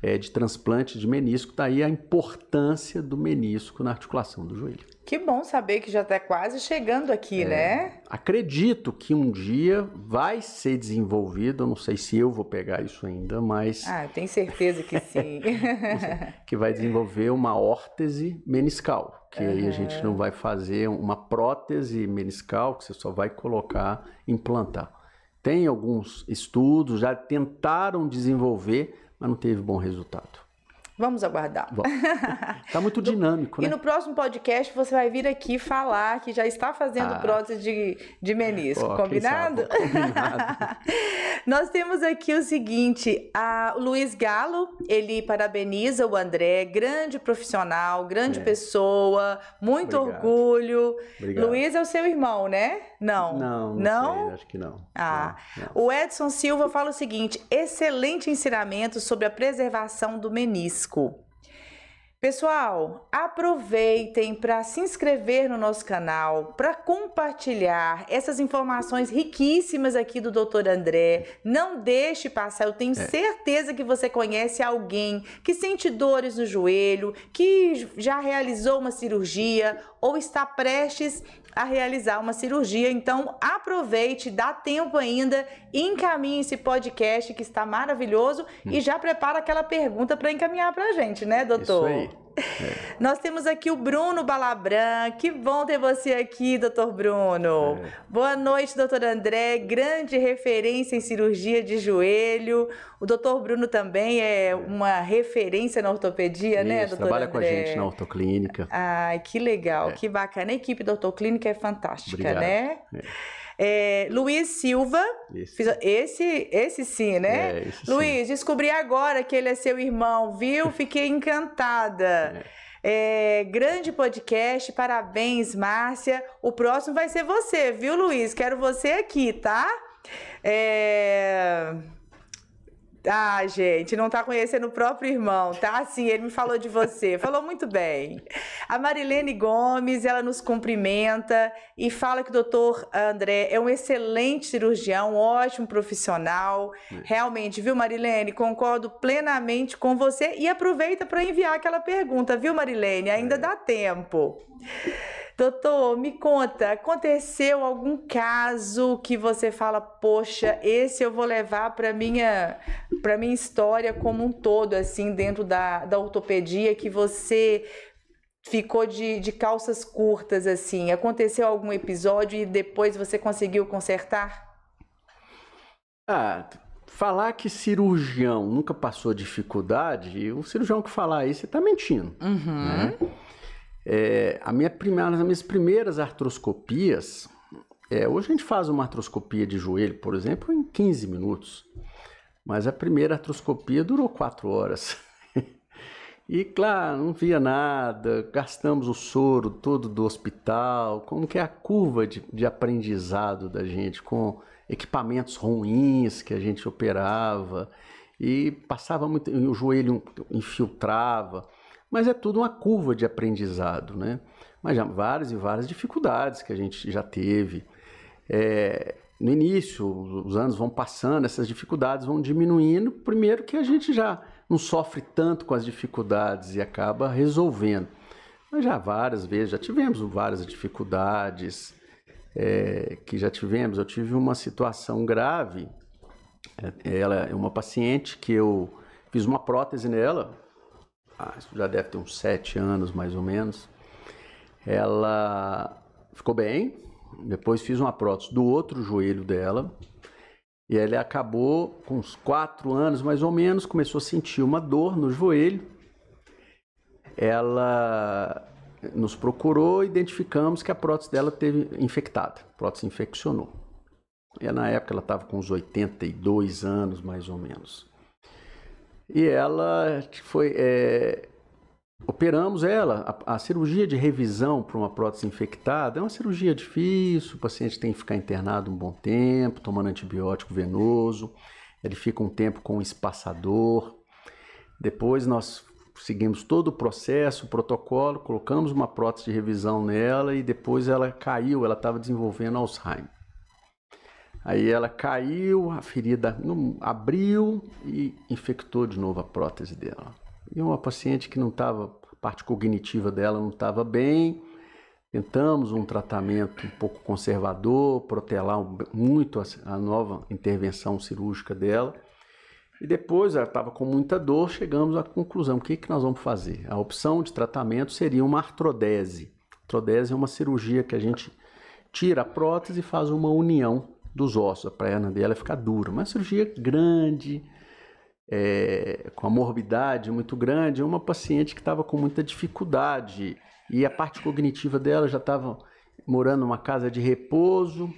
Speaker 2: de transplante de menisco, daí a importância do menisco na articulação do joelho.
Speaker 1: Que bom saber que já está quase chegando aqui, né?
Speaker 2: Acredito que um dia vai ser desenvolvido, eu não sei se eu vou pegar isso ainda, mas...
Speaker 1: eu tenho certeza que sim.
Speaker 2: que vai desenvolver uma órtese meniscal, que aí a gente não vai fazer uma prótese meniscal, que você só vai colocar, implantar. Tem alguns estudos, já tentaram desenvolver, mas não teve bom resultado.
Speaker 1: Vamos aguardar.
Speaker 2: Está muito dinâmico, né?
Speaker 1: E no próximo podcast você vai vir aqui falar que já está fazendo prótese de menisco. Combinado?
Speaker 2: Combinado.
Speaker 1: Nós temos aqui o seguinte, o Luiz Galo, ele parabeniza o André, grande profissional, grande pessoa, muito orgulho.
Speaker 2: Obrigado.
Speaker 1: Luiz é o seu irmão, né?
Speaker 2: Não sei, acho que não. Não.
Speaker 1: O Edson Silva fala o seguinte, excelente ensinamento sobre a preservação do menisco. Pessoal, aproveitem para se inscrever no nosso canal, para compartilhar essas informações riquíssimas aqui do Dr. André. Não deixe passar, eu tenho certeza que você conhece alguém que sente dores no joelho, que já realizou uma cirurgia ou está prestes a realizar uma cirurgia. Então aproveite, dá tempo ainda, encaminhe esse podcast que está maravilhoso e já prepara aquela pergunta para encaminhar para a gente, né, doutor?
Speaker 2: Isso aí.
Speaker 1: Nós temos aqui o Bruno Balabran, que bom ter você aqui, doutor Bruno. Boa noite, doutor André, grande referência em cirurgia de joelho. O doutor Bruno também é uma referência na ortopedia, né, doutor
Speaker 2: trabalha
Speaker 1: André?
Speaker 2: Com a gente na ortoclínica.
Speaker 1: Ai, que legal, que bacana. A equipe da ortoclínica é fantástica,
Speaker 2: Obrigado.
Speaker 1: Né? Luiz Silva, esse sim, né?
Speaker 2: Esse
Speaker 1: Luiz,
Speaker 2: sim.
Speaker 1: descobri agora que ele é seu irmão, viu? Fiquei encantada. Grande podcast, parabéns, Márcia. O próximo vai ser você, viu, Luiz? Quero você aqui, tá? Gente, não tá conhecendo o próprio irmão, tá? Sim, ele me falou de você, falou muito bem. A Marilene Gomes, ela nos cumprimenta e fala que o doutor André é um excelente cirurgião, um ótimo profissional. Realmente, viu, Marilene? Concordo plenamente com você e aproveita para enviar aquela pergunta, viu, Marilene? Ainda dá tempo. Doutor, me conta, aconteceu algum caso que você fala, poxa, esse eu vou levar para minha história como um todo, assim, dentro da ortopedia, que você ficou de calças curtas, assim? Aconteceu algum episódio e depois você conseguiu consertar?
Speaker 2: Falar que cirurgião nunca passou dificuldade, o cirurgião que falar isso, você está mentindo, né? As minhas primeiras artroscopias, hoje a gente faz uma artroscopia de joelho, por exemplo, em 15 minutos, mas a primeira artroscopia durou 4 horas. E claro, não via nada, gastamos o soro todo do hospital, como que é a curva de aprendizado da gente, com equipamentos ruins que a gente operava, e passava muito, o joelho infiltrava. Mas é tudo uma curva de aprendizado, né? Mas já várias e várias dificuldades que a gente já teve. No início, os anos vão passando, essas dificuldades vão diminuindo. Primeiro que a gente já não sofre tanto com as dificuldades e acaba resolvendo. Mas já várias vezes, já tivemos várias dificuldades que já tivemos. Eu tive uma situação grave. Ela é uma paciente que eu fiz uma prótese nela. Isso já deve ter uns 7 anos, mais ou menos. Ela ficou bem, depois fiz uma prótese do outro joelho dela, e ela acabou com uns 4 anos, mais ou menos, começou a sentir uma dor no joelho. Ela nos procurou, identificamos que a prótese dela esteve infectada, a prótese infeccionou. E na época ela estava com uns 82 anos, mais ou menos. E ela operamos ela. A cirurgia de revisão para uma prótese infectada é uma cirurgia difícil, o paciente tem que ficar internado um bom tempo, tomando antibiótico venoso, ele fica um tempo com um espaçador. Depois nós seguimos todo o processo, o protocolo, colocamos uma prótese de revisão nela e depois ela caiu, ela estava desenvolvendo Alzheimer. Aí ela caiu, a ferida abriu e infectou de novo a prótese dela. E uma paciente que não estava, a parte cognitiva dela não estava bem. Tentamos um tratamento um pouco conservador, protelar muito a nova intervenção cirúrgica dela. E depois ela estava com muita dor, chegamos à conclusão, o que nós vamos fazer? A opção de tratamento seria uma artrodese. A artrodese é uma cirurgia que a gente tira a prótese e faz uma união dos ossos. A perna dela fica dura. Uma cirurgia grande, com a morbidade muito grande. Uma paciente que estava com muita dificuldade e a parte cognitiva dela já estava morando numa casa de repouso.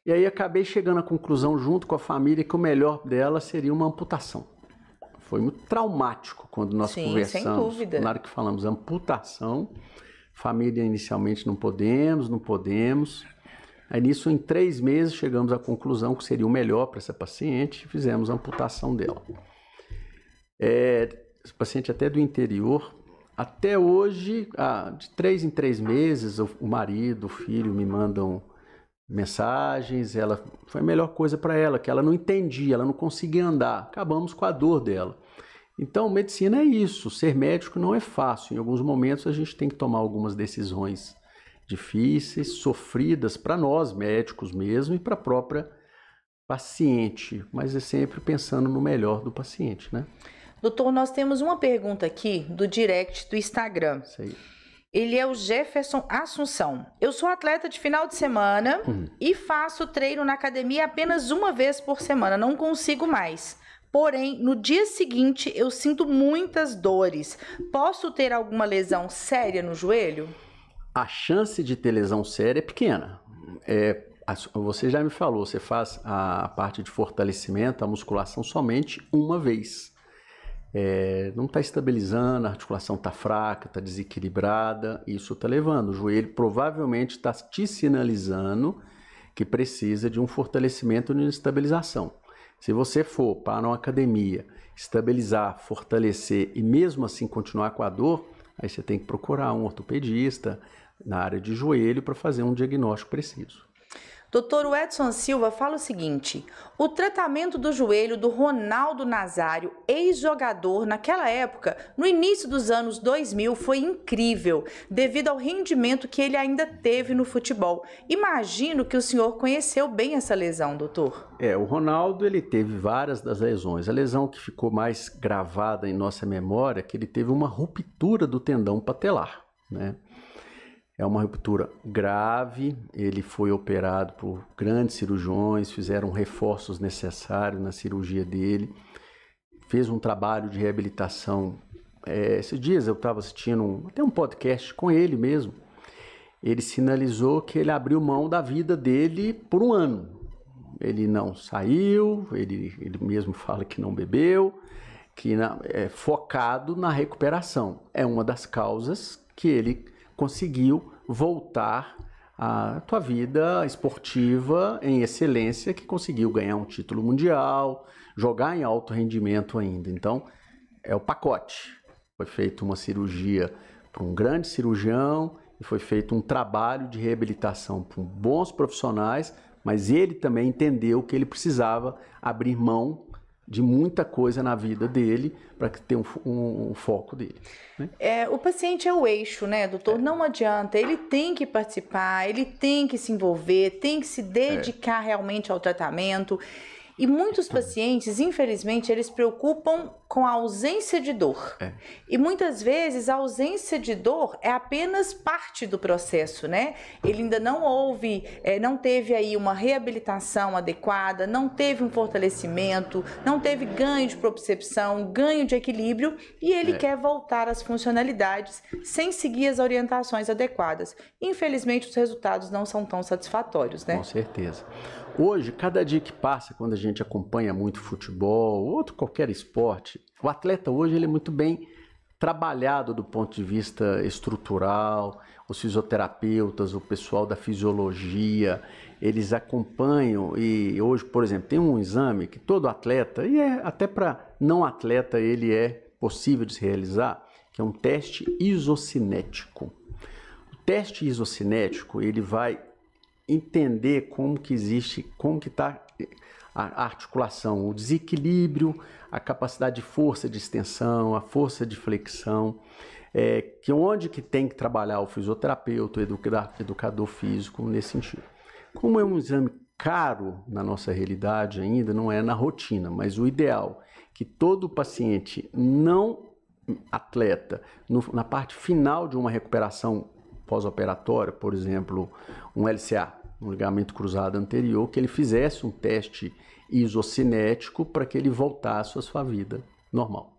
Speaker 2: E aí acabei chegando à conclusão junto com a família que o melhor dela seria uma amputação. Foi muito traumático quando nós conversamos. Sem dúvida. Na hora que falamos amputação, família inicialmente não podemos. Aí nisso, em 3 meses, chegamos à conclusão que seria o melhor para essa paciente e fizemos a amputação dela. Esse paciente até do interior. Até hoje, de 3 em 3 meses, o marido, o filho me mandam mensagens. Foi a melhor coisa para ela, que ela não entendia, ela não conseguia andar. Acabamos com a dor dela. Então, medicina é isso. Ser médico não é fácil. Em alguns momentos, a gente tem que tomar algumas decisões difíceis, sofridas para nós, médicos mesmo, e para a própria paciente. Mas é sempre pensando no melhor do paciente, né?
Speaker 1: Doutor, nós temos uma pergunta aqui do direct do Instagram.
Speaker 2: Sei.
Speaker 1: Ele é o Jefferson Assunção. Eu sou atleta de final de semana e faço treino na academia apenas uma vez por semana. Não consigo mais. Porém, no dia seguinte, eu sinto muitas dores. Posso ter alguma lesão séria no joelho?
Speaker 2: A chance de ter lesão séria é pequena. Você já me falou, você faz a parte de fortalecimento, a musculação somente uma vez. Não está estabilizando, a articulação está fraca, está desequilibrada, isso está levando. O joelho provavelmente está te sinalizando que precisa de um fortalecimento e de estabilização. Se você for para uma academia, estabilizar, fortalecer e mesmo assim continuar com a dor, aí você tem que procurar um ortopedista na área de joelho para fazer um diagnóstico preciso.
Speaker 1: Doutor Edson Silva fala o seguinte: o tratamento do joelho do Ronaldo Nazário, ex-jogador, naquela época, no início dos anos 2000, foi incrível, devido ao rendimento que ele ainda teve no futebol. Imagino que o senhor conheceu bem essa lesão, doutor.
Speaker 2: O Ronaldo, ele teve várias das lesões. A lesão que ficou mais gravada em nossa memória é que ele teve uma ruptura do tendão patelar, né? É uma ruptura grave, ele foi operado por grandes cirurgiões, fizeram reforços necessários na cirurgia dele, fez um trabalho de reabilitação. Esses dias eu estava assistindo até um podcast com ele mesmo. Ele sinalizou que ele abriu mão da vida dele por 1 ano. Ele não saiu, ele mesmo fala que não bebeu, que é focado na recuperação. É uma das causas que ele conseguiu voltar à tua vida esportiva em excelência, que conseguiu ganhar um título mundial, jogar em alto rendimento ainda. Então, é o pacote. Foi feita uma cirurgia por um grande cirurgião e foi feito um trabalho de reabilitação por bons profissionais, mas ele também entendeu que ele precisava abrir mão de muita coisa na vida dele para ter um foco dele, né?
Speaker 1: O paciente é o eixo, né, doutor? Não adianta, ele tem que participar, ele tem que se envolver, tem que se dedicar realmente ao tratamento. E muitos pacientes, infelizmente, eles se preocupam com a ausência de dor. E muitas vezes a ausência de dor é apenas parte do processo, né? Ele ainda não teve aí uma reabilitação adequada, não teve um fortalecimento, não teve ganho de propriocepção, ganho de equilíbrio, e ele quer voltar às funcionalidades sem seguir as orientações adequadas. Infelizmente, os resultados não são tão satisfatórios, né?
Speaker 2: Com certeza. Hoje, cada dia que passa, quando a gente acompanha muito futebol, ou qualquer esporte, o atleta hoje ele é muito bem trabalhado do ponto de vista estrutural, os fisioterapeutas, o pessoal da fisiologia, eles acompanham. E hoje, por exemplo, tem um exame que todo atleta, e até para não atleta ele é possível de se realizar, que é um teste isocinético. O teste isocinético, ele vai entender como que existe, como que está a articulação, o desequilíbrio, a capacidade de força de extensão, a força de flexão, que onde que tem que trabalhar o fisioterapeuta, o educador físico nesse sentido. Como é um exame caro na nossa realidade ainda, não é na rotina, mas o ideal é que todo paciente não atleta, na parte final de uma recuperação pós-operatória, por exemplo, um LCA, um ligamento cruzado anterior, que ele fizesse um teste isocinético para que ele voltasse à sua vida normal.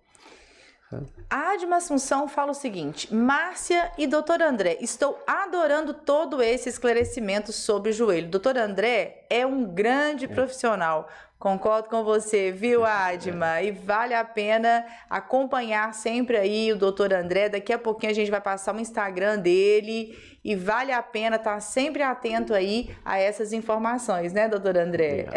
Speaker 1: A Adma Assunção fala o seguinte: Márcia e doutor André, estou adorando todo esse esclarecimento sobre o joelho. Doutor André é um grande profissional. Concordo com você, viu, Adma? E vale a pena acompanhar sempre aí o doutor André. Daqui a pouquinho a gente vai passar o Instagram dele e vale a pena estar sempre atento aí a essas informações, né, doutor André?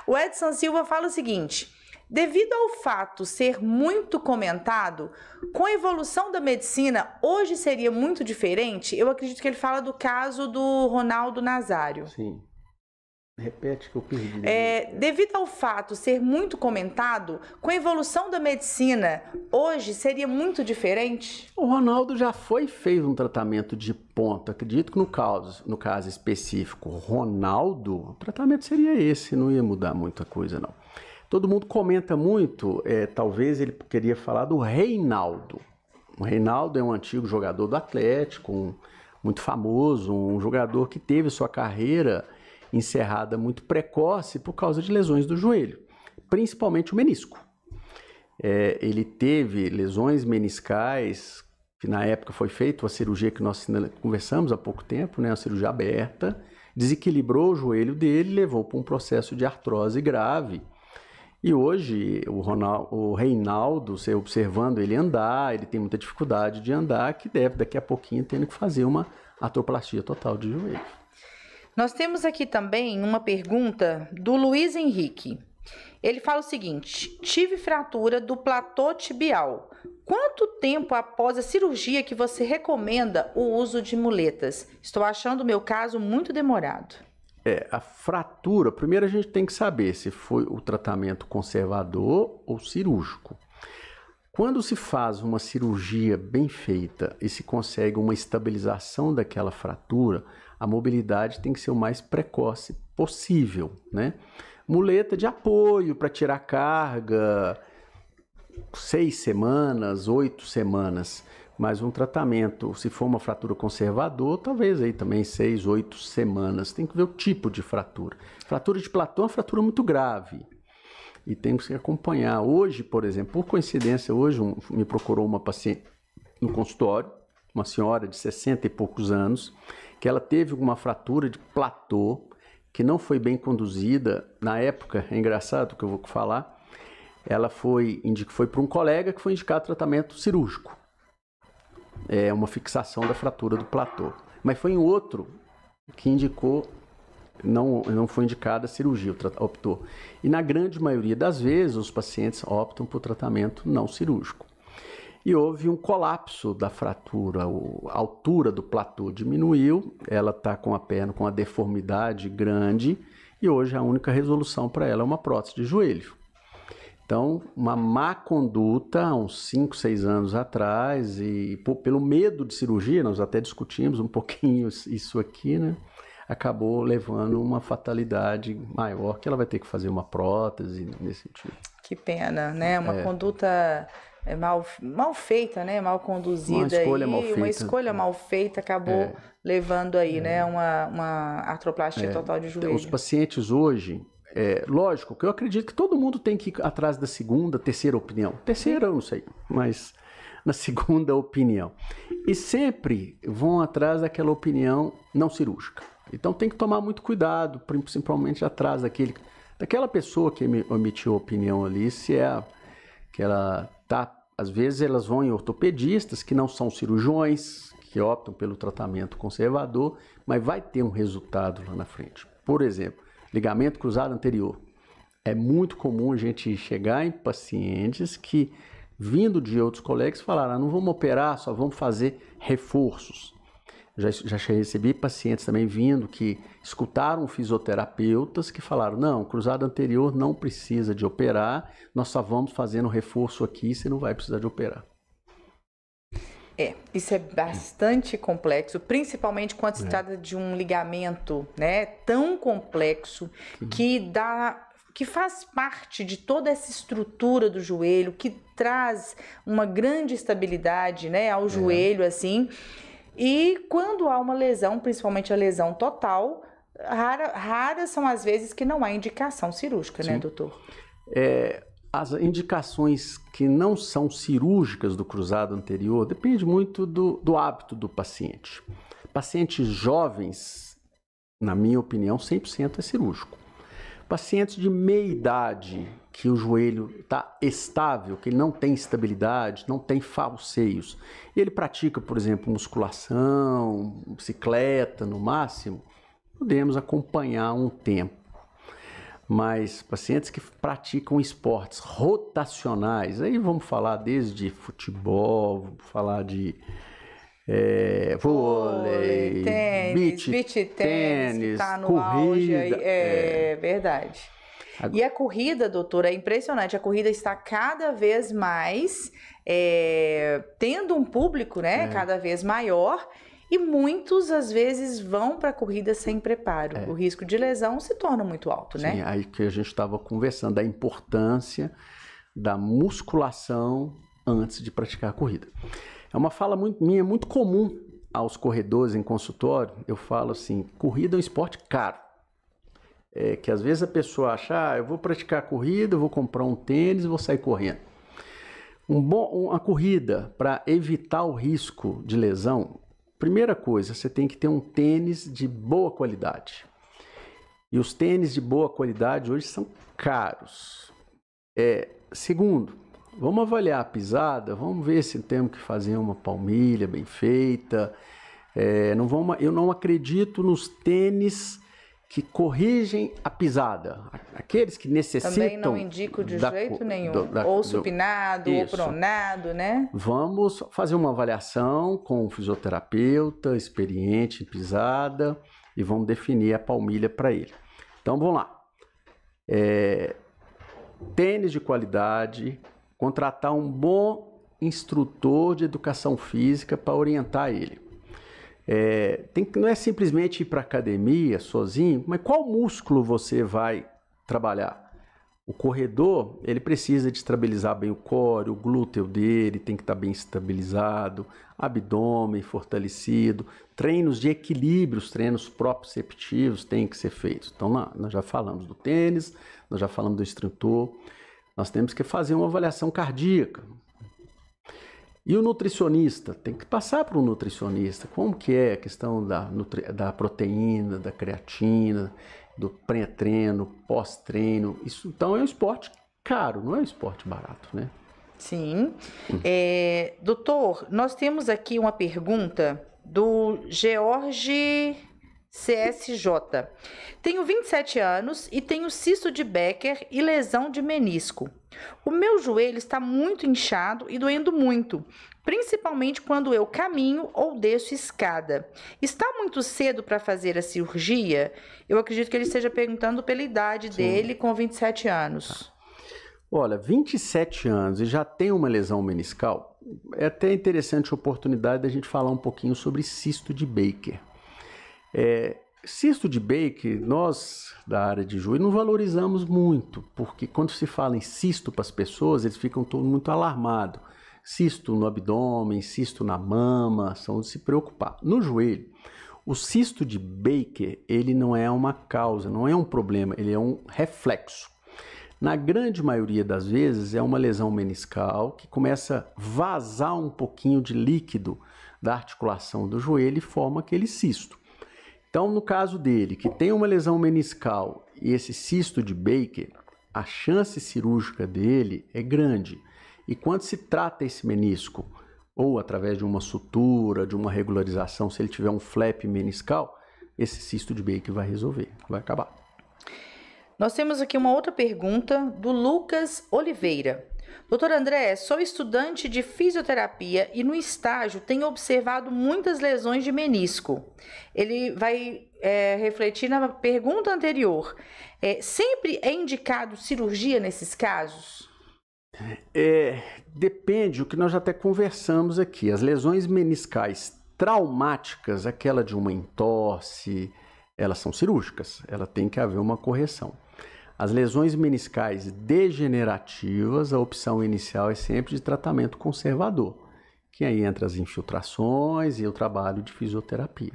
Speaker 1: O Edson Silva fala o seguinte: devido ao fato ser muito comentado, com a evolução da medicina, hoje seria muito diferente? Eu acredito que ele fala do caso do Ronaldo Nazário.
Speaker 2: Sim. Repete que eu perdi.
Speaker 1: Devido ao fato ser muito comentado, com a evolução da medicina, hoje seria muito diferente?
Speaker 2: O Ronaldo já fez um tratamento de ponta. Acredito que no caso específico, Ronaldo, o tratamento seria esse, não ia mudar muita coisa, não. Todo mundo comenta muito, talvez ele queria falar do Reinaldo. O Reinaldo é um antigo jogador do Atlético, muito famoso, um jogador que teve sua carreira encerrada muito precoce por causa de lesões do joelho, principalmente o menisco. Ele teve lesões meniscais, que na época foi feita uma cirurgia que nós conversamos há pouco tempo, né, uma cirurgia aberta, desequilibrou o joelho dele, levou para um processo de artrose grave. E hoje o Reinaldo, você observando ele andar, ele tem muita dificuldade de andar, que deve daqui a pouquinho tendo que fazer uma artroplastia total de joelho.
Speaker 1: Nós temos aqui também uma pergunta do Luiz Henrique. Ele fala o seguinte: tive fratura do platô tibial. Quanto tempo após a cirurgia que você recomenda o uso de muletas? Estou achando o meu caso muito demorado.
Speaker 2: A fratura, primeiro a gente tem que saber se foi o tratamento conservador ou cirúrgico. Quando se faz uma cirurgia bem feita e se consegue uma estabilização daquela fratura, a mobilidade tem que ser o mais precoce possível, né? Muleta de apoio para tirar carga, 6 semanas, 8 semanas. Mas um tratamento, se for uma fratura conservador, talvez aí também 6, 8 semanas. Tem que ver o tipo de fratura. Fratura de platô é uma fratura muito grave e tem que se acompanhar. Hoje, por exemplo, por coincidência, hoje me procurou uma paciente no consultório, uma senhora de 60 e poucos anos, que ela teve uma fratura de platô que não foi bem conduzida. Na época, é engraçado o que eu vou falar, ela foi para um colega que foi indicar tratamento cirúrgico. Uma fixação da fratura do platô. Mas foi em outro que indicou, não foi indicada a cirurgia, optou. E na grande maioria das vezes, os pacientes optam por tratamento não cirúrgico. E houve um colapso da fratura, a altura do platô diminuiu, ela está com a perna com uma deformidade grande e hoje a única resolução para ela é uma prótese de joelho. Então, uma má conduta há uns 5, 6 anos atrás e pelo medo de cirurgia, nós até discutimos um pouquinho isso aqui, né? Acabou levando uma fatalidade maior, que ela vai ter que fazer uma prótese nesse sentido.
Speaker 1: Que pena, né? Uma conduta mal feita, né? Mal conduzida. Uma escolha mal feita acabou levando aí, né? Uma artroplastia total de joelho.
Speaker 2: Os pacientes hoje, lógico que eu acredito que todo mundo tem que ir atrás da segunda, terceira opinião. Terceira eu não sei, mas na segunda opinião. E sempre vão atrás daquela opinião não cirúrgica. Então tem que tomar muito cuidado, principalmente atrás daquela pessoa que emitiu a opinião ali, se que ela tá, às vezes elas vão em ortopedistas que não são cirurgiões, que optam pelo tratamento conservador, mas vai ter um resultado lá na frente. Por exemplo, ligamento cruzado anterior. É muito comum a gente chegar em pacientes que, vindo de outros colegas, falaram: não vamos operar, só vamos fazer reforços. Já recebi pacientes também vindo que escutaram fisioterapeutas que falaram, não, cruzado anterior não precisa de operar, nós só vamos fazendo reforço aqui, você não vai precisar de operar.
Speaker 1: Isso é bastante complexo, principalmente quando se trata de um ligamento, né, tão complexo que faz parte de toda essa estrutura do joelho, que traz uma grande estabilidade, né, ao joelho, assim. E quando há uma lesão, principalmente a lesão total, raras são as vezes que não há indicação cirúrgica, né, doutor?
Speaker 2: As indicações que não são cirúrgicas do cruzado anterior depende muito do hábito do paciente. Pacientes jovens, na minha opinião, 100% é cirúrgico. Pacientes de meia idade, que o joelho está estável, que ele não tem estabilidade, não tem falseios, ele pratica, por exemplo, musculação, bicicleta no máximo, podemos acompanhar um tempo. Mas pacientes que praticam esportes rotacionais, aí vamos falar desde futebol, vamos falar de vôlei, beach tênis,
Speaker 1: tá no
Speaker 2: corrida.
Speaker 1: Auge aí, verdade. E a corrida, doutora, é impressionante. A corrida está cada vez mais tendo um público, né, cada vez maior. E muitos, às vezes, vão para a corrida sem preparo. O risco de lesão se torna muito alto, né?
Speaker 2: Sim, aí que a gente estava conversando, da importância da musculação antes de praticar a corrida. É uma fala minha muito comum aos corredores em consultório. Eu falo assim, corrida é um esporte caro. Que às vezes a pessoa acha, eu vou praticar a corrida, eu vou comprar um tênis e vou sair correndo. Uma corrida, para evitar o risco de lesão, primeira coisa, você tem que ter um tênis de boa qualidade. E os tênis de boa qualidade hoje são caros. Segundo, vamos avaliar a pisada, vamos ver se temos que fazer uma palmilha bem feita. Eu não acredito nos tênis que corrigem a pisada. Aqueles que necessitam...
Speaker 1: Também não indico de jeito nenhum. Ou supinado, ou pronado, né?
Speaker 2: Vamos fazer uma avaliação com um fisioterapeuta experiente em pisada e vamos definir a palmilha para ele. Então, vamos lá. Tênis de qualidade, contratar um bom instrutor de educação física para orientar ele. Não é simplesmente ir para a academia sozinho, mas qual músculo você vai trabalhar? O corredor, ele precisa de estabilizar bem o core, o glúteo dele tem que estar bem estabilizado, abdômen fortalecido, treinos de equilíbrio, os treinos proprioceptivos têm que ser feitos. Então, nós já falamos do tênis, nós já falamos do instrutor, nós temos que fazer uma avaliação cardíaca. E o nutricionista, tem que passar para o nutricionista, como que é a questão da proteína, da creatina, do pré-treino, pós-treino. Isso, então, é um esporte caro, não é um esporte barato, né?
Speaker 1: Sim. Doutor, nós temos aqui uma pergunta do George CSJ. Tenho 27 anos e tenho cisto de Becker e lesão de menisco. O meu joelho está muito inchado e doendo muito, principalmente quando eu caminho ou desço escada. Está muito cedo para fazer a cirurgia? Eu acredito que ele esteja perguntando pela idade dele com 27 anos.
Speaker 2: Olha, 27 anos e já tem uma lesão meniscal, é até interessante a oportunidade da gente falar um pouquinho sobre cisto de Baker. Cisto de Baker, nós da área de joelho não valorizamos muito, porque quando se fala em cisto para as pessoas, eles ficam todos muito alarmados. Cisto no abdômen, cisto na mama, são de se preocupar. No joelho, o cisto de Baker, ele não é uma causa, não é um problema, ele é um reflexo. Na grande maioria das vezes é uma lesão meniscal que começa a vazar um pouquinho de líquido da articulação do joelho e forma aquele cisto. Então, no caso dele, que tem uma lesão meniscal e esse cisto de Baker, a chance cirúrgica dele é grande. E quando se trata esse menisco, ou através de uma sutura, de uma regularização, se ele tiver um flap meniscal, esse cisto de Baker vai resolver, vai acabar.
Speaker 1: Nós temos aqui uma outra pergunta do Lucas Oliveira. Doutor André, sou estudante de fisioterapia e no estágio tenho observado muitas lesões de menisco. Ele vai refletir na pergunta anterior. Sempre é indicado cirurgia nesses casos?
Speaker 2: Depende, o que nós já até conversamos aqui. As lesões meniscais traumáticas, aquela de uma entorse, elas são cirúrgicas, ela tem que haver uma correção. As lesões meniscais degenerativas, a opção inicial é sempre de tratamento conservador, que aí entra as infiltrações e o trabalho de fisioterapia.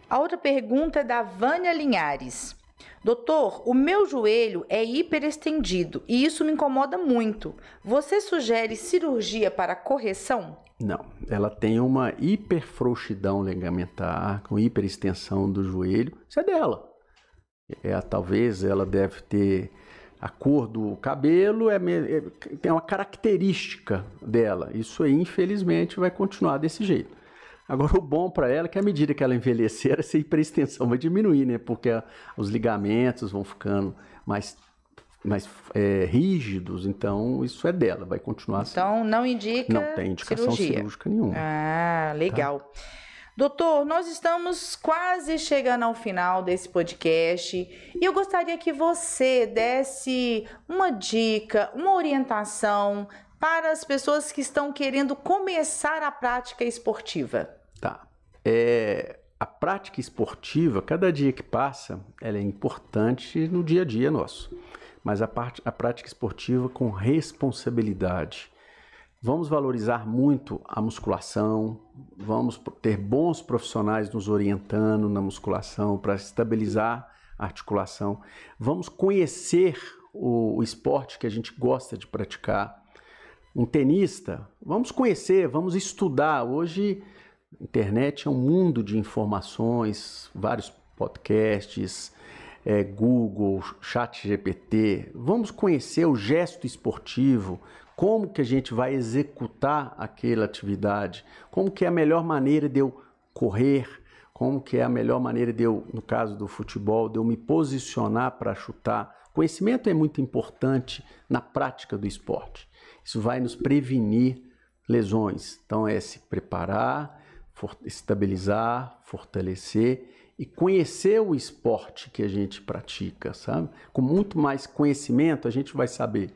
Speaker 1: A outra pergunta é da Vânia Linhares. Doutor, o meu joelho é hiperestendido e isso me incomoda muito. Você sugere cirurgia para correção?
Speaker 2: Não, ela tem uma hiperfrouxidão ligamentar, com hiperextensão do joelho, isso é dela. Talvez ela deve ter a cor do cabelo, tem uma característica dela. Isso aí, infelizmente, vai continuar desse jeito. Agora, o bom para ela é que à medida que ela envelhecer, essa hiperextensão vai diminuir, né? Porque os ligamentos vão ficando mais rígidos, então isso é dela, vai continuar assim.
Speaker 1: Então, não indica
Speaker 2: Não tem indicação cirúrgica nenhuma.
Speaker 1: Ah, legal. Tá? Doutor, nós estamos quase chegando ao final desse podcast e eu gostaria que você desse uma dica, uma orientação para as pessoas que estão querendo começar a prática esportiva.
Speaker 2: Tá. A prática esportiva, cada dia que passa, ela é importante no dia a dia nosso. Mas a prática esportiva com responsabilidade. Vamos valorizar muito a musculação, vamos ter bons profissionais nos orientando na musculação para estabilizar a articulação. Vamos conhecer o esporte que a gente gosta de praticar. Um tenista, vamos conhecer, vamos estudar. Hoje, a internet é um mundo de informações, vários podcasts, Google, ChatGPT. Vamos conhecer o gesto esportivo, como que a gente vai executar aquela atividade, como que é a melhor maneira de eu correr, como que é a melhor maneira de eu, no caso do futebol, de eu me posicionar para chutar. Conhecimento é muito importante na prática do esporte. Isso vai nos prevenir lesões. Então é se preparar, estabilizar, fortalecer e conhecer o esporte que a gente pratica, sabe? Com muito mais conhecimento a gente vai saber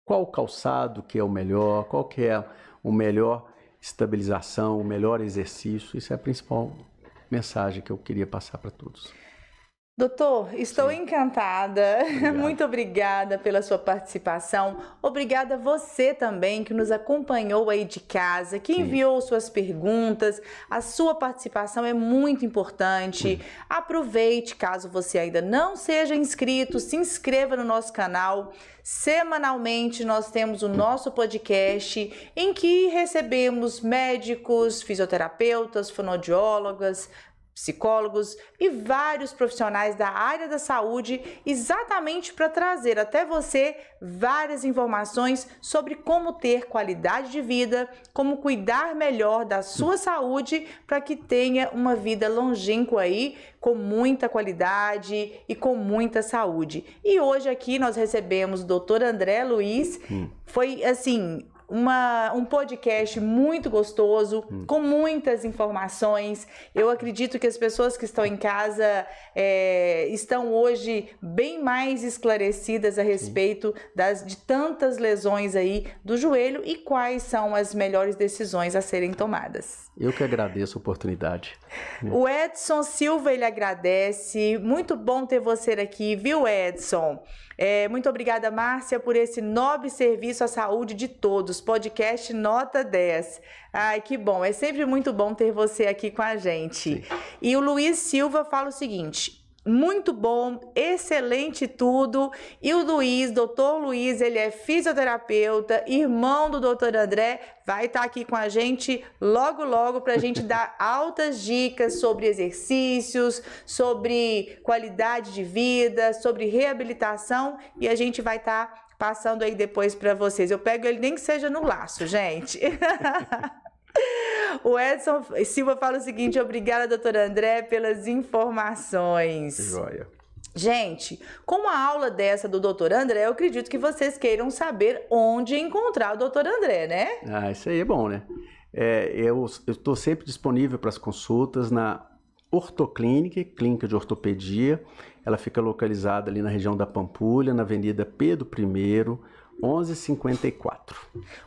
Speaker 2: qual o calçado que é o melhor, qual que é o melhor estabilização, o melhor exercício. Isso é a principal mensagem que eu queria passar para todos.
Speaker 1: Doutor, estou encantada. Muito obrigada pela sua participação. Obrigada a você também que nos acompanhou aí de casa, que enviou suas perguntas. A sua participação é muito importante. Aproveite, caso você ainda não seja inscrito, se inscreva no nosso canal. Semanalmente nós temos o nosso podcast em que recebemos médicos, fisioterapeutas, fonoaudiólogas, psicólogos e vários profissionais da área da saúde, exatamente para trazer até você várias informações sobre como ter qualidade de vida, como cuidar melhor da sua saúde para que tenha uma vida longínqua aí, com muita qualidade e com muita saúde. E hoje aqui nós recebemos o Dr. André Luiz, foi assim um podcast muito gostoso, com muitas informações. Eu acredito que as pessoas que estão em casa estão hoje bem mais esclarecidas a respeito de tantas lesões aí do joelho e quais são as melhores decisões a serem tomadas.
Speaker 2: Eu que agradeço a oportunidade.
Speaker 1: O Edson Silva, ele agradece. Muito bom ter você aqui, viu, Edson? Muito obrigada, Márcia, por esse nobre serviço à saúde de todos. Podcast nota 10. Ai, que bom. É sempre muito bom ter você aqui com a gente. Sim. E o Luiz Silva fala o seguinte: muito bom, excelente tudo. E o Luiz, doutor Luiz, ele é fisioterapeuta, irmão do doutor André, vai estar aqui com a gente logo, logo para a gente dar altas dicas sobre exercícios, sobre qualidade de vida, sobre reabilitação e a gente vai estar passando aí depois para vocês. Eu pego ele nem que seja no laço, gente. O Edson Silva fala o seguinte: obrigada, doutor André, pelas informações.
Speaker 2: Joia.
Speaker 1: Gente, com uma aula dessa do Dr. André, eu acredito que vocês queiram saber onde encontrar o Dr. André, né?
Speaker 2: Ah, isso aí é bom, né? Eu estou sempre disponível para as consultas na Ortoclínica, clínica de ortopedia. Ela fica localizada ali na região da Pampulha, na Avenida Pedro I, 1154.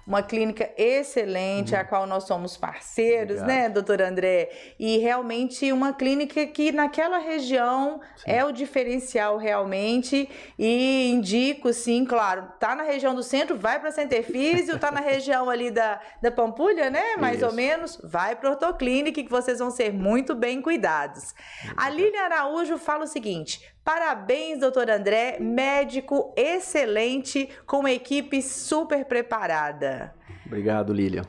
Speaker 1: Uma clínica excelente, a qual nós somos parceiros, né, doutor André? E realmente uma clínica que naquela região é o diferencial realmente, e indico, sim, claro, tá na região do centro, vai para Centerfísio, tá na região ali da Pampulha, né, mais ou menos, vai para Ortoclínica, que vocês vão ser muito bem cuidados. A Lília Araújo fala o seguinte: parabéns, doutor André, médico excelente, com uma equipe super preparada.
Speaker 2: Obrigado, Lília.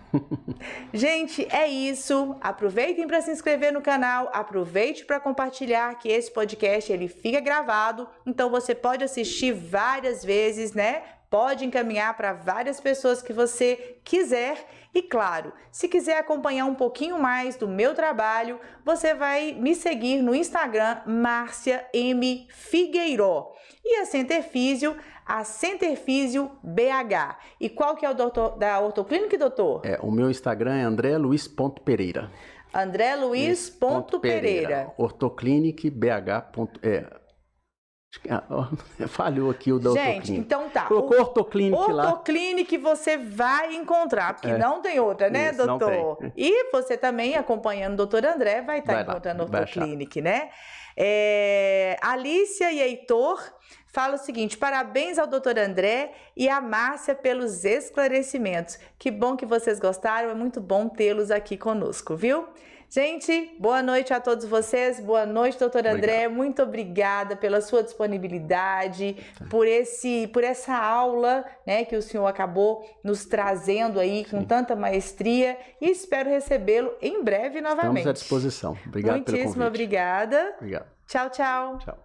Speaker 1: Gente, é isso. Aproveitem para se inscrever no canal, aproveite para compartilhar, que esse podcast ele fica gravado, então você pode assistir várias vezes, né? Pode encaminhar para várias pessoas que você quiser. E claro, se quiser acompanhar um pouquinho mais do meu trabalho, você vai me seguir no Instagram, Márcia M. Figueiró. E a Centerfísio, a Centerfísio BH. E qual que é o da Ortoclínica, doutor?
Speaker 2: O meu Instagram é andreluiz.pereira.
Speaker 1: andreluiz.pereira.
Speaker 2: Ortoclinic BH. Falhou aqui o da Ortoclinic.
Speaker 1: Gente, então tá.
Speaker 2: Colocou Ortoclinic lá.
Speaker 1: Ortoclinic você vai encontrar, porque não tem outra, né,
Speaker 2: isso,
Speaker 1: doutor?
Speaker 2: Não tem.
Speaker 1: E você também, acompanhando o doutor André, vai estar encontrando Ortoclinic, né? Alicia e Heitor fala o seguinte: parabéns ao doutor André e à Márcia pelos esclarecimentos. Que bom que vocês gostaram, é muito bom tê-los aqui conosco, viu? Gente, boa noite a todos vocês, boa noite, doutor André, muito obrigada pela sua disponibilidade, por essa aula, né, que o senhor acabou nos trazendo aí com tanta maestria, e espero recebê-lo em breve novamente.
Speaker 2: Estamos à disposição. Obrigado pelo convite.
Speaker 1: Muitíssimo obrigada.
Speaker 2: Obrigado.
Speaker 1: Tchau, tchau.
Speaker 2: Tchau.